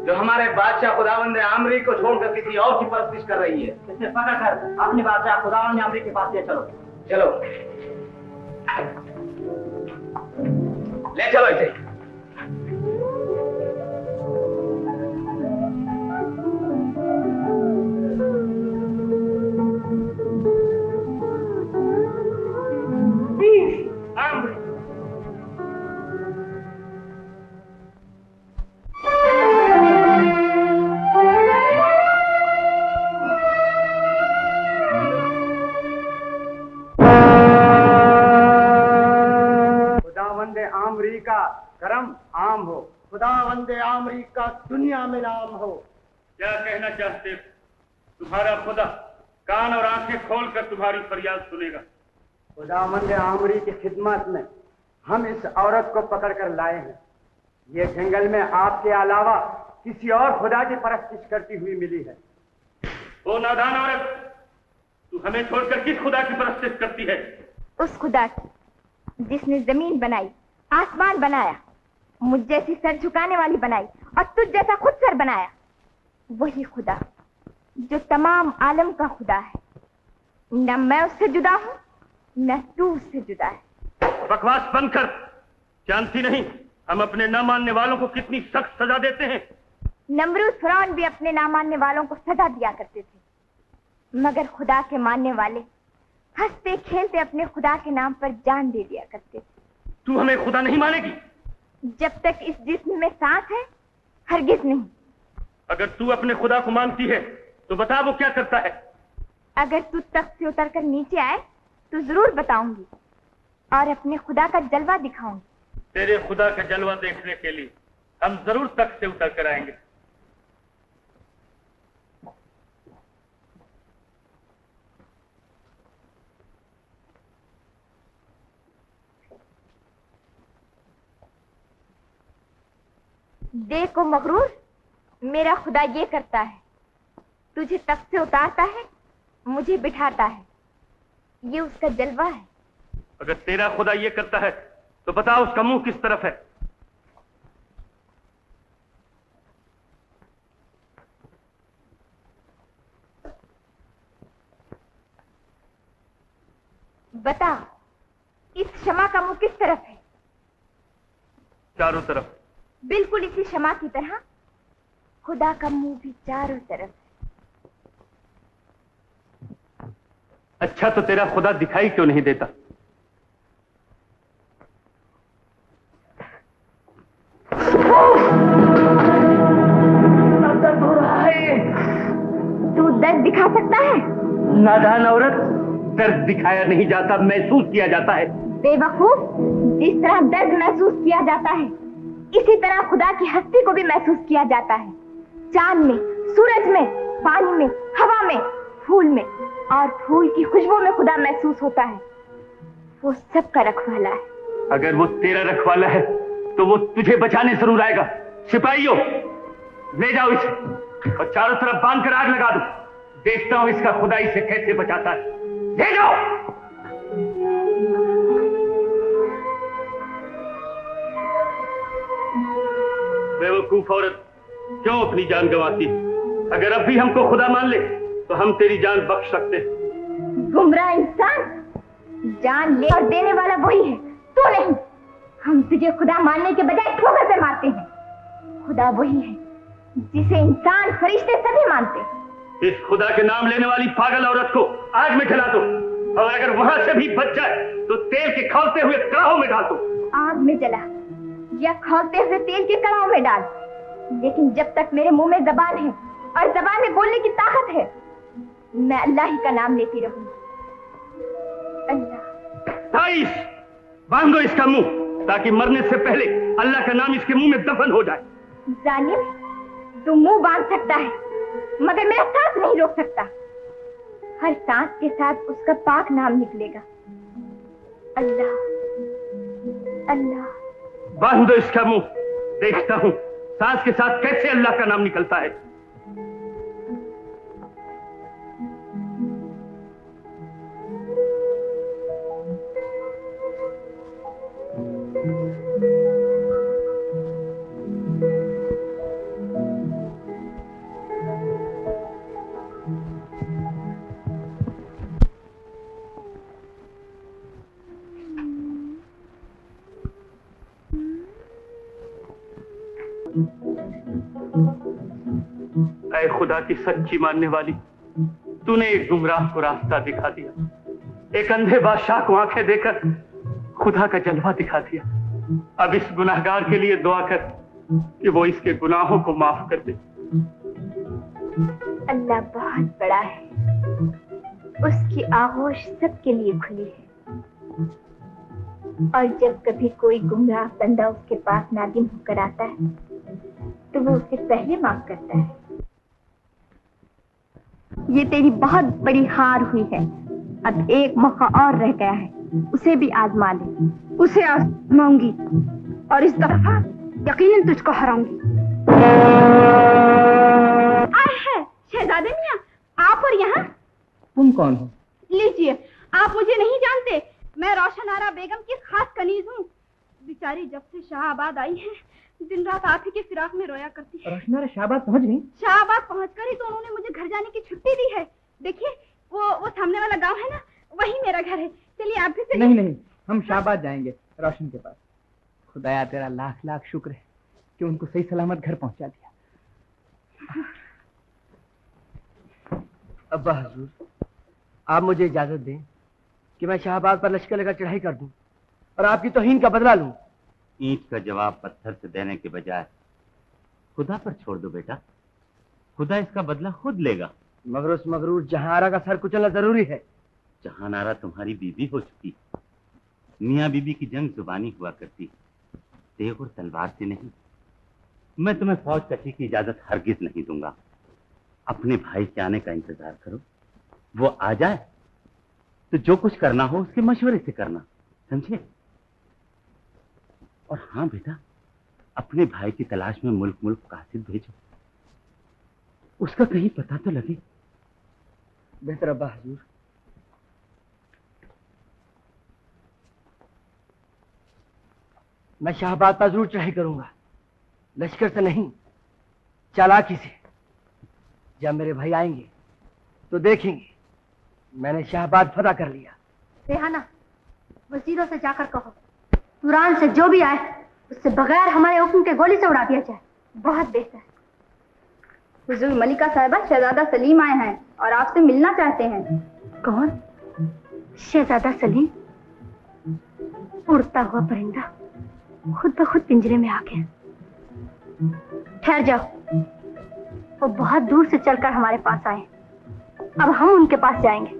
जो हमारे बादशाह खुदावंद आमरी को छोड़कर किसी और की परस्तिश कर रही है? इसे पकड़ कर अपने बादशाह खुदावंद आमरी के पास ले चलो। चलो, ले चलो इसे। करम आम हो, खुदावंद आमरी का दुनिया में नाम हो। क्या कहना चाहते हो? तुम्हारा खुदा कान और आंखें खोलकर तुम्हारी फरियाद सुनेगा। खुदावंद आमरी की खिदमत में हम इस औरत को पकड़कर लाए हैं। ये जंगल में आपके अलावा किसी और खुदा की परस्तिश करती हुई मिली है। ओ नादान औरत, तू हमें छोड़कर किस खुदा की परस्तिश करती है? उस खुदा की जिसने जमीन बनाई, आसमान बनाया, मुझ जैसी सर झुकाने वाली बनाई और तुझ जैसा खुद सर बनाया। वही खुदा जो तमाम आलम का खुदा है। न मैं उससे जुदा हूं, न तू उससे जुदा है। बकवास बंद कर। जानती नहीं हम अपने न मानने वालों को कितनी सख्त सजा देते हैं? नमरूद फिरौन भी अपने ना मानने वालों को सजा दिया करते थे, मगर खुदा के मानने वाले हंसते खेलते अपने खुदा के नाम पर जान दे दिया करते थे। तू हमें खुदा नहीं मानेगी? जब तक इस जिस्म में सांस है, हरगिज नहीं। अगर तू अपने खुदा को मानती है तो बता वो क्या करता है। अगर तू तख्त से उतर कर नीचे आए तो जरूर बताऊंगी और अपने खुदा का जलवा दिखाऊंगी। तेरे खुदा का जलवा देखने के लिए हम जरूर तख्त से उतर कर आएंगे। देखो मगरूर, मेरा खुदा ये करता है, तुझे तख्त से उतारता है, मुझे बिठाता है। ये उसका जलवा है। अगर तेरा खुदा ये करता है तो बता उसका मुंह किस तरफ है। बता, इस क्षमा का मुंह किस तरफ है? चारों तरफ। बिल्कुल इसी क्षमा की तरह खुदा का मुंह भी चारों तरफ है। अच्छा, तो तेरा खुदा दिखाई क्यों नहीं देता? दर्द हो रहा है। तू दर्द दिखा सकता है? नादान औरत, दर्द दिखाया नहीं जाता, महसूस किया जाता है। बेवकूफ, जिस तरह दर्द महसूस किया जाता है इसी तरह खुदा की हस्ती को भी महसूस किया जाता है। चांद में, सूरज में, पानी में, हवा में, फूल में, और फूल की खुशबू में खुदा महसूस होता है। वो सबका रखवाला है। अगर वो तेरा रखवाला है तो वो तुझे बचाने जरूर आएगा। सिपाहियों, ले जाओ इसे और चारों तरफ बांध कर आग लगा दो। देखता हूं इसका खुदा इसे कैसे बचाता है। ले जाओ। बेवकूफ औरत, क्यों अपनी जान गंवाती? अगर अब भी हमको खुदा मान ले तो हम तेरी जान बख्श सकते हैं। गुमराह इंसान, जान ले और देने वाला वही है, तू नहीं। हम तुझे खुदा मानने के बजाय ठोकर से मारते हैं। खुदा वही है जिसे इंसान, फरिश्ते सभी मानते हैं। इस खुदा के नाम लेने वाली पागल औरत को आग में जला दो, और अगर वहां से भी बच जाए तो तेल के खौलते हुए कड़ाहों में डाल दो। आग में जला या खौलते हुए तेल के कड़ाहों में डाल, लेकिन जब तक मेरे मुंह में जबान है और जबान में बोलने की ताकत है, मैं अल्लाह ही का नाम लेती रहूंगी। ताइस, बांध दो इसका मुंह ताकि मरने से पहले अल्लाह का नाम इसके मुंह में दफन हो जाए। जालिम, तू मुंह बांध सकता है मगर मेरा सांस नहीं रोक सकता। हर सांस के साथ उसका पाक नाम निकलेगा, अल्लाह अल्लाह। बांध दो इसका मुंह, देखता हूं सांस के साथ कैसे अल्लाह का नाम निकलता है। ऐ खुदा की सच्ची मानने वाली, तूने एक गुमराह को रास्ता दिखा दिया, एक अंधे बादशाह को आंखें देकर खुदा का जलवा दिखा दिया। अब इस गुनाहगार के लिए दुआ कर कि वो इसके गुनाहों को माफ कर दे। अल्लाह बहुत बड़ा है, उसकी आगोश सबके लिए खुली है, और जब कभी कोई गुमराह बंदा उसके पास नादिम होकर आता है तो वो उसे पहले माफ करता है। ये तेरी बहुत बड़ी हार हुई है, अब एक मौका और रह गया है, उसे भी आजमा ले। उसे आजमाऊंगी और इस दफा यकीनन तुझको हराऊंगी। आए हैं शहजादे मियां, आप और यहाँ? तुम कौन हो? लीजिए, आप मुझे नहीं जानते, मैं रोशन आरा बेगम की खास कनीज हूँ। बेचारी जब से शाहबाद आई है दिन रात आप ही के फिराक में रोया करती है। रोशन आरा शाहबाद पहुंच गई? शाहबाद पहुंचकर ही तो उन्होंने मुझे घर जाने की छुट्टी दी है। देखिए वो सामने वाला गांव है ना, वही मेरा घर है। चलिए आप भी चलिए। नहीं, हम शाहबाद जाएंगे रोशन के पास। खुदाया तेरा लाख लाख शुक्र है कि उनको सही सलामत घर पहुंचा दिया। अब्बा हुजूर, आप मुझे इजाजत दें कि मैं शाहबाद पर लश्कर लेकर चढ़ाई कर दूं और आपकी तौहीन का बदला लूं। ईंट का जवाब पत्थर से देने के बजाय खुदा पर छोड़ दो बेटा, खुदा इसका बदला खुद लेगा। मगर उस मगरूर जहानारा का सर कुचलना जरूरी है। जहानारा तुम्हारी बीबी हो चुकी, मियाँ बीबी की जंग जुबानी हुआ करती, तेग और तलवार से नहीं। मैं तुम्हें फौज कशी की इजाजत हरगिज नहीं दूंगा। अपने भाई के आने का इंतजार करो, वो आ जाए तो जो कुछ करना हो उसके मशवरे से करना, समझे? और हाँ बेटा, अपने भाई की तलाश में मुल्क मुल्क कासिद भेजो, उसका कहीं पता तो लगे। बेहतर अब्बा हुजूर। मैं शाहबाद पर जरूर चढ़ाई करूंगा, लश्कर से नहीं, चालाकी से। जब मेरे भाई आएंगे तो देखेंगे मैंने शाहबाद फतह कर लिया। रेहाना, वजीरों से जाकर कहो तुरान से जो भी आए उससे बगैर हमारे हुक्म के गोली से उड़ा दिया जाए। बहुत बेहतर। हुजूर, मलिका साहिबा शहजादा सलीम आए हैं और आपसे मिलना चाहते हैं। कौन? शहजादा सलीम? उड़ता हुआ परिंदा खुद ब खुद पिंजरे में आ गया। ठहर जाओ, वो बहुत दूर से चलकर हमारे पास आए, अब हम उनके पास जाएंगे।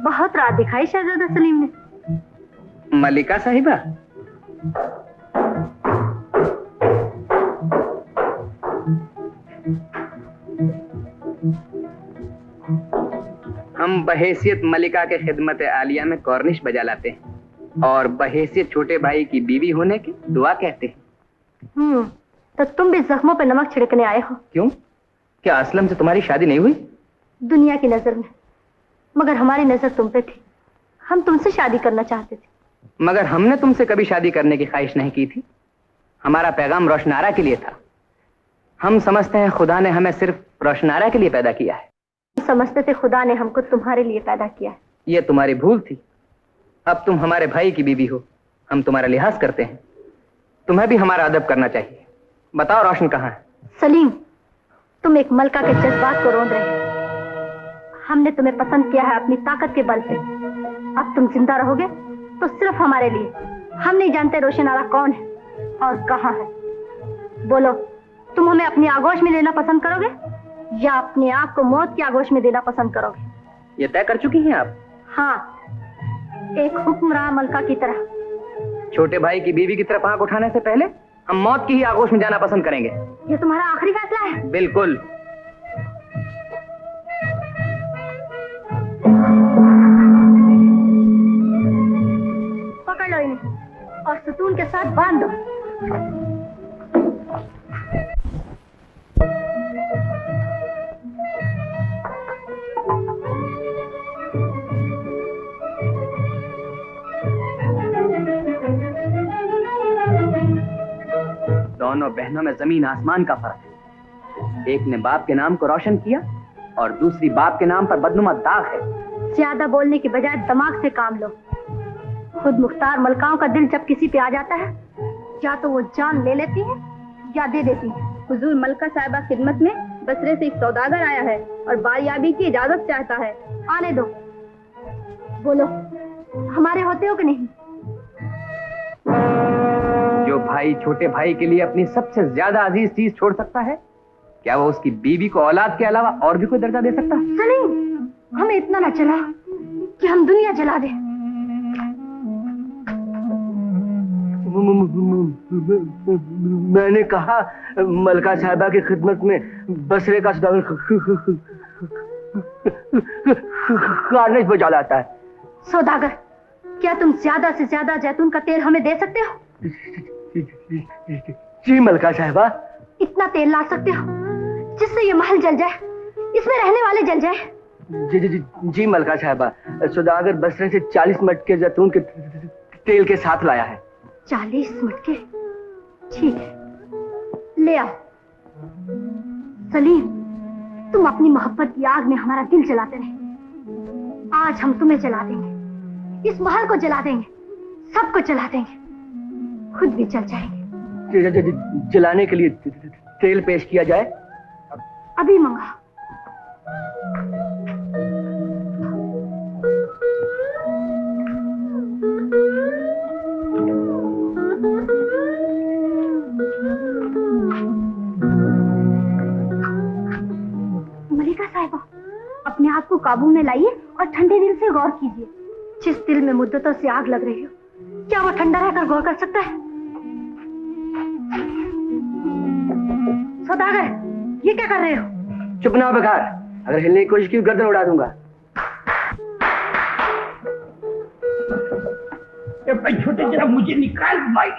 बहुत रात दिखाई शहजादा सलीम ने। मलिका साहिबा, हम बहैसियत मलिका के खिदमत आलिया में कॉर्निश बजा लाते हैं और बहैसियत छोटे भाई की बीवी होने की दुआ कहते हैं। तो तुम भी जख्मों पे नमक छिड़कने आए हो? क्यों, क्या असलम से तुम्हारी शादी नहीं हुई? दुनिया की नजर में, मगर हमारी नजर तुम पे थी। हम तुमसे शादी करना चाहते थे। मगर हमने तुमसे कभी शादी करने की ख्वाहिश नहीं की थी। हमारा पैगाम रोशनारा के लिए था। हम समझते हैं खुदा ने हमें सिर्फ रोशनारा के लिए पैदा किया है। समझते थे खुदा ने हमको तुम्हारे लिए पैदा किया है। ये तुम्हारी भूल थी। अब तुम हमारे भाई की बीवी हो, हम तुम्हारा लिहाज करते हैं। तुम्हें भी हमारा अदब करना चाहिए। बताओ रोशन कहाँ है? सलीम, तुम एक मलका के जज्बात को रोंद रहे हो। हमने तुम्हें पसंद किया है अपनी ताकत के बल पे। अब तुम जिंदा रहोगे तो सिर्फ हमारे लिए। हम नहीं जानते रोशनारा कौन है और कहाँ है। बोलो, तुम हमें अपनी आगोश में लेना पसंद करोगे या अपने आप को मौत की आगोश में देना पसंद करोगे? ये तय कर चुकी हैं आप? हाँ, एक हुक्मरां मलका की तरह। छोटे भाई की बीवी की तरफ आंख उठाने से पहले हम मौत की ही आगोश में जाना पसंद करेंगे। ये तुम्हारा आखिरी फैसला है? बिल्कुल। पकड़ लो इन्हें और सुतून के साथ बांध दो। दोनों बहनों में जमीन आसमान का फर्क है। एक ने बाप के नाम को रोशन किया और दूसरी बाप के नाम पर बदनुमा दाग है। ज्यादा बोलने की बजाय दिमाग से काम लो। खुद मुख्तार मलकाओं का दिल जब किसी पे आ जाता है, या तो वो जान ले लेती है या दे देती है। हुजूर, मलका साहिबा खिदमत में बसरे से एक सौदागर आया है और बारियाबी की इजाजत चाहता है। आने दो। बोलो, हमारे होते हो कि नहीं? जो भाई छोटे भाई के लिए अपनी सबसे ज्यादा अजीज चीज छोड़ सकता है, क्या वो उसकी बीवी को औलाद के अलावा और भी कोई दर्जा दे सकता है? सलीम, हमें इतना ना चला कि हम दुनिया जला दें। मैंने कहा मलका साहिबा की खिदमत में बसरे का सौदागर कार्निश बजा लाता है। सौदागर, क्या तुम ज्यादा से ज्यादा जैतून का तेल हमें दे सकते हो? जी मलका साहिबा। इतना तेल ला सकते हो जिससे ये महल जल जाए, इसमें रहने वाले जल जाए? जी जी जी जी मलका साहिबा, सौदागर बसरे से 40 मटके जैतून के तेल के साथ लाया है। 40 मटके? ठीक है, ले आओ। सलीम, तुम अपनी मोहब्बत की आग में हमारा दिल जलाते रहे। आज हम तुम्हें जला देंगे, इस महल को जला देंगे, सबको जला देंगे, खुद भी जल जाएंगे। जलाने के लिए तेल पेश किया जाए? अभी मंगा। मलिका साहिबा, अपने आप को काबू में लाइए और ठंडे दिल से गौर कीजिए। जिस दिल में मुद्दतों से आग लग रही हो, क्या वो ठंडा रहकर गौर कर सकता है? सौदागर, ये क्या कर रहे हो? चुप ना बेकार, अगर हिलने की कोशिश की गर्दन उड़ा दूंगा। छोटे जरा मुझे निकाल भाई।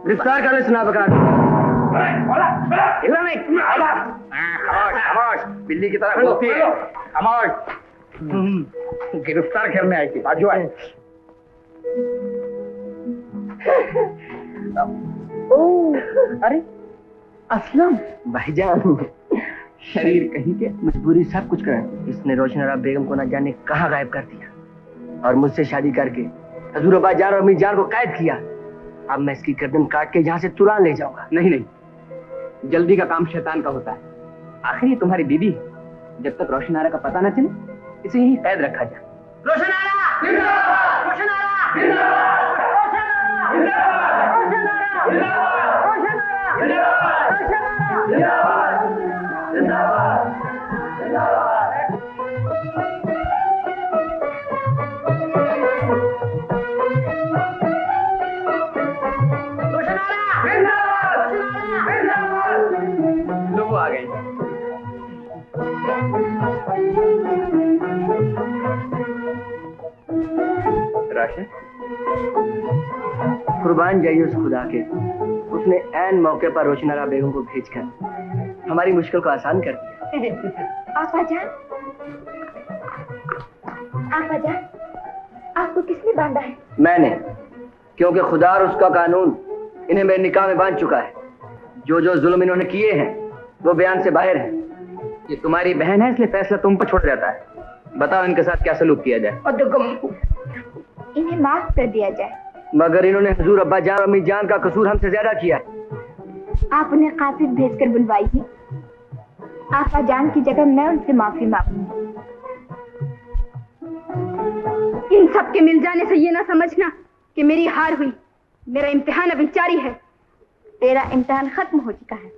गिरफ्तार कर ले सुना बेकार। हिलना नहीं। खामोश, बिल्ली की तरह बोलती है। खामोश। गिरफ्तार करने आई थी, बाजू आए। अरे असलम भाईजान, शरीर कहीं के मजबूरी सब कुछ कर इसने रोशन आरा बेगम को न जाने कहाँ गायब कर दिया और मुझसे शादी करके हजूर अब्बा जान और अम्मी जान को कैद किया। अब मैं इसकी गर्दन काट के यहाँ से तुरान ले जाऊंगा। नहीं नहीं, जल्दी का काम शैतान का होता है। आखिर ये तुम्हारी बीबी है, जब तक रोशन आरा का पता न चले इसे यही कैद रखा जाए। रोशन आरा! रोशन आरा! लोग आ गए। राशन कुर्बान जाइए उस खुदा के, उसने ऐन मौके पर रोशन आरा बेगम को भेजकर हमारी मुश्किल को आसान कर दिया। आपा जान, आपको किसने बांधा है? मैंने, क्योंकि खुदा और उसका कानून इन्हें मेरे निकाह में बांध चुका है। जो जो जुल्म इन्होंने किए हैं वो बयान से बाहर है। ये तुम्हारी बहन है, इसलिए फैसला तुम पर छोड़ जाता है। बताओ इनके साथ क्या सलूक किया जाए। इन्हें माफ कर दिया जाए। मगर इन्होंने हुजूर अब्बा जान और अम्मी जान का कसूर हमसे ज्यादा किया है। आप उन्हें कासिद भेजकर बुलवाइए। आपा जान की जगह मैं उनसे माफी मांगूंगी। इन सब के मिल जाने से ये ना समझना कि मेरी हार हुई। मेरा इम्तिहान अभी जारी है। तेरा इम्तिहान खत्म हो चुका है।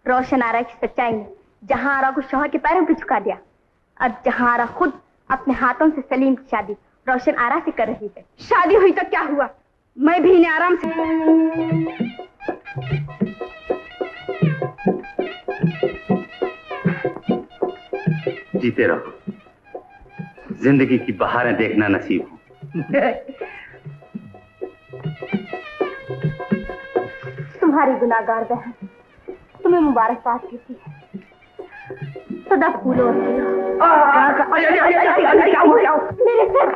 रोशन आरा की सच्चाई ने जहां आरा को शौहर के पैरों पे झुका दिया। अब जहां आरा खुद अपने हाथों से सलीम की शादी रोशन आरा से कर रही है। शादी हुई तो क्या हुआ, मैं भी इन्हें आराम से। जीते रहो, जिंदगी की बहारें देखना नसीब हो। तुम्हारी गुनाहगार बहन तुम्हें मुबारकबाद देती है। सदा फूलो मेरे सिर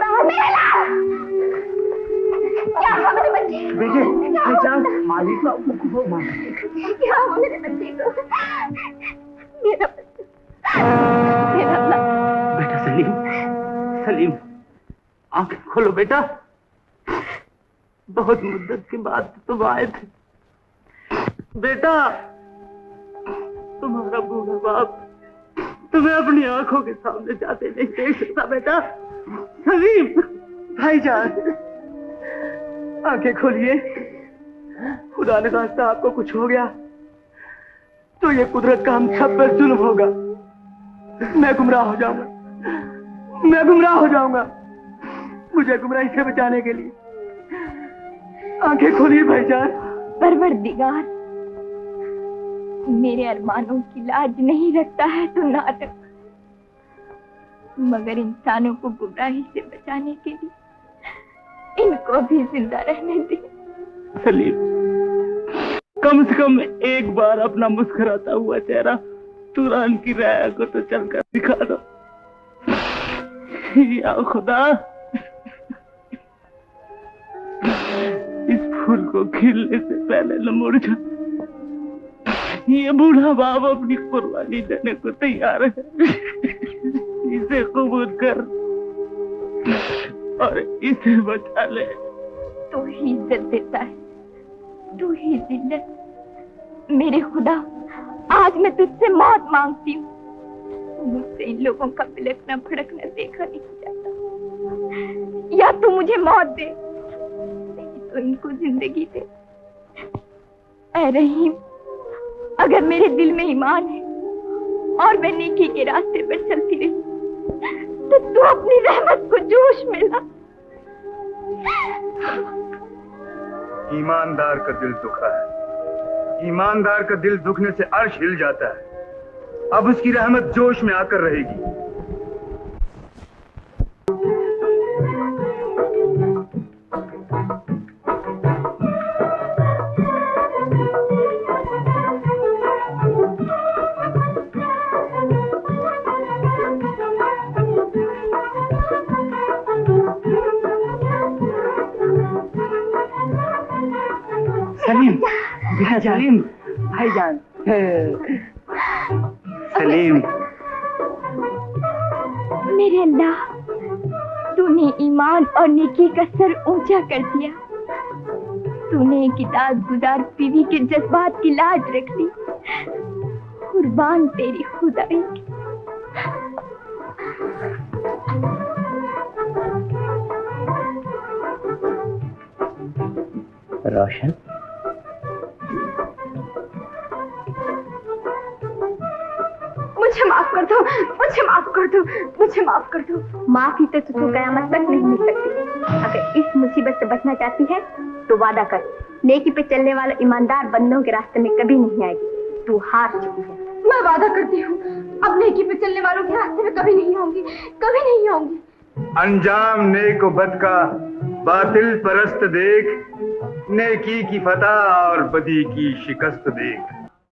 क्या हुआ मेरे बच्चे? मालिक क्या हुआ मेरे बच्चे को? मेरा बेटा सलीम, सलीम आंखें खोलो बेटा। बहुत मुद्दत के बाद तुम आए थे बेटा। तुम्हारा बूढ़ा बाप तुम्हें अपनी आंखों के सामने जाते नहीं देख सकता बेटा। सलीम भाईजान, आंखें खोलिए। खुदा ने खास्ता आपको कुछ हो गया तो ये कुदरत का हम सब पर जुल्म होगा। मैं गुमराह हो जाऊंगा, मैं गुमराह हो जाऊंगा। मुझे गुमराही से बचाने के लिए आंखें खोलिए भाईजान। परवरदिगार, मेरे अरमानों की लाज नहीं रखता है तो ना रख, मगर इंसानों को गुमराही से बचाने के लिए इनको भी जिंदा रहने दे। सलीम, कम से कम एक बार अपना मुस्कुराता हुआ चेहरा तुरान की राया को तो चलकर दिखा दो। या खुदा, इस फूल को खिलने से पहले न मुरझा। ये बूढ़ा बाप अपनी कुर्बानी देने को तैयार है। इसे कबूल कर और इसे बचा ले। तू ही इज्जत देता है, तू ही जिल्लत। मेरे खुदा, आज मैं तुझसे मौत मांगती हूँ। मुझसे इन लोगों का बिलखना भड़कना देखा नहीं जाता। या तू मुझे मौत दे, नहीं तो इनको जिंदगी दे। ऐ रहीम, अगर मेरे दिल में ईमान है और मैं नेकी के रास्ते पर चलती रही तो तू अपनी रहमत को जोश में ला। ईमानदार का दिल दुखा है। ईमानदार का दिल दुखने से अर्श हिल जाता है। अब उसकी रहमत जोश में आकर रहेगी। सलीम भाईजान। सलीम, मेरे अल्लाह, तूने ईमान और नेकी का सर ऊंचा कर दिया। तूने किताब गुजार बीवी के जज्बात की लाज रख दी। कुर्बान तेरी खुदाई की। रोशन, मुझे माफ कर दो, मुझे माफ कर दो, मुझे माफ कर दो। माफी तो तुझको कयामत तक नहीं मिल सकती। अगर इस मुसीबत से बचना चाहती है तो वादा कर, नेकी पे चलने वाले ईमानदार बंदों के रास्ते में कभी नहीं आएगी। तू हार चुकी है। मैं वादा करती हूँ, अब नेकी पे चलने वालों के रास्ते में कभी नहीं होंगी, कभी नहीं होंगी। अंजाम नेक व बद का बातिल परस्त देख, नेकी की फतह और बदी की शिकस्त देख।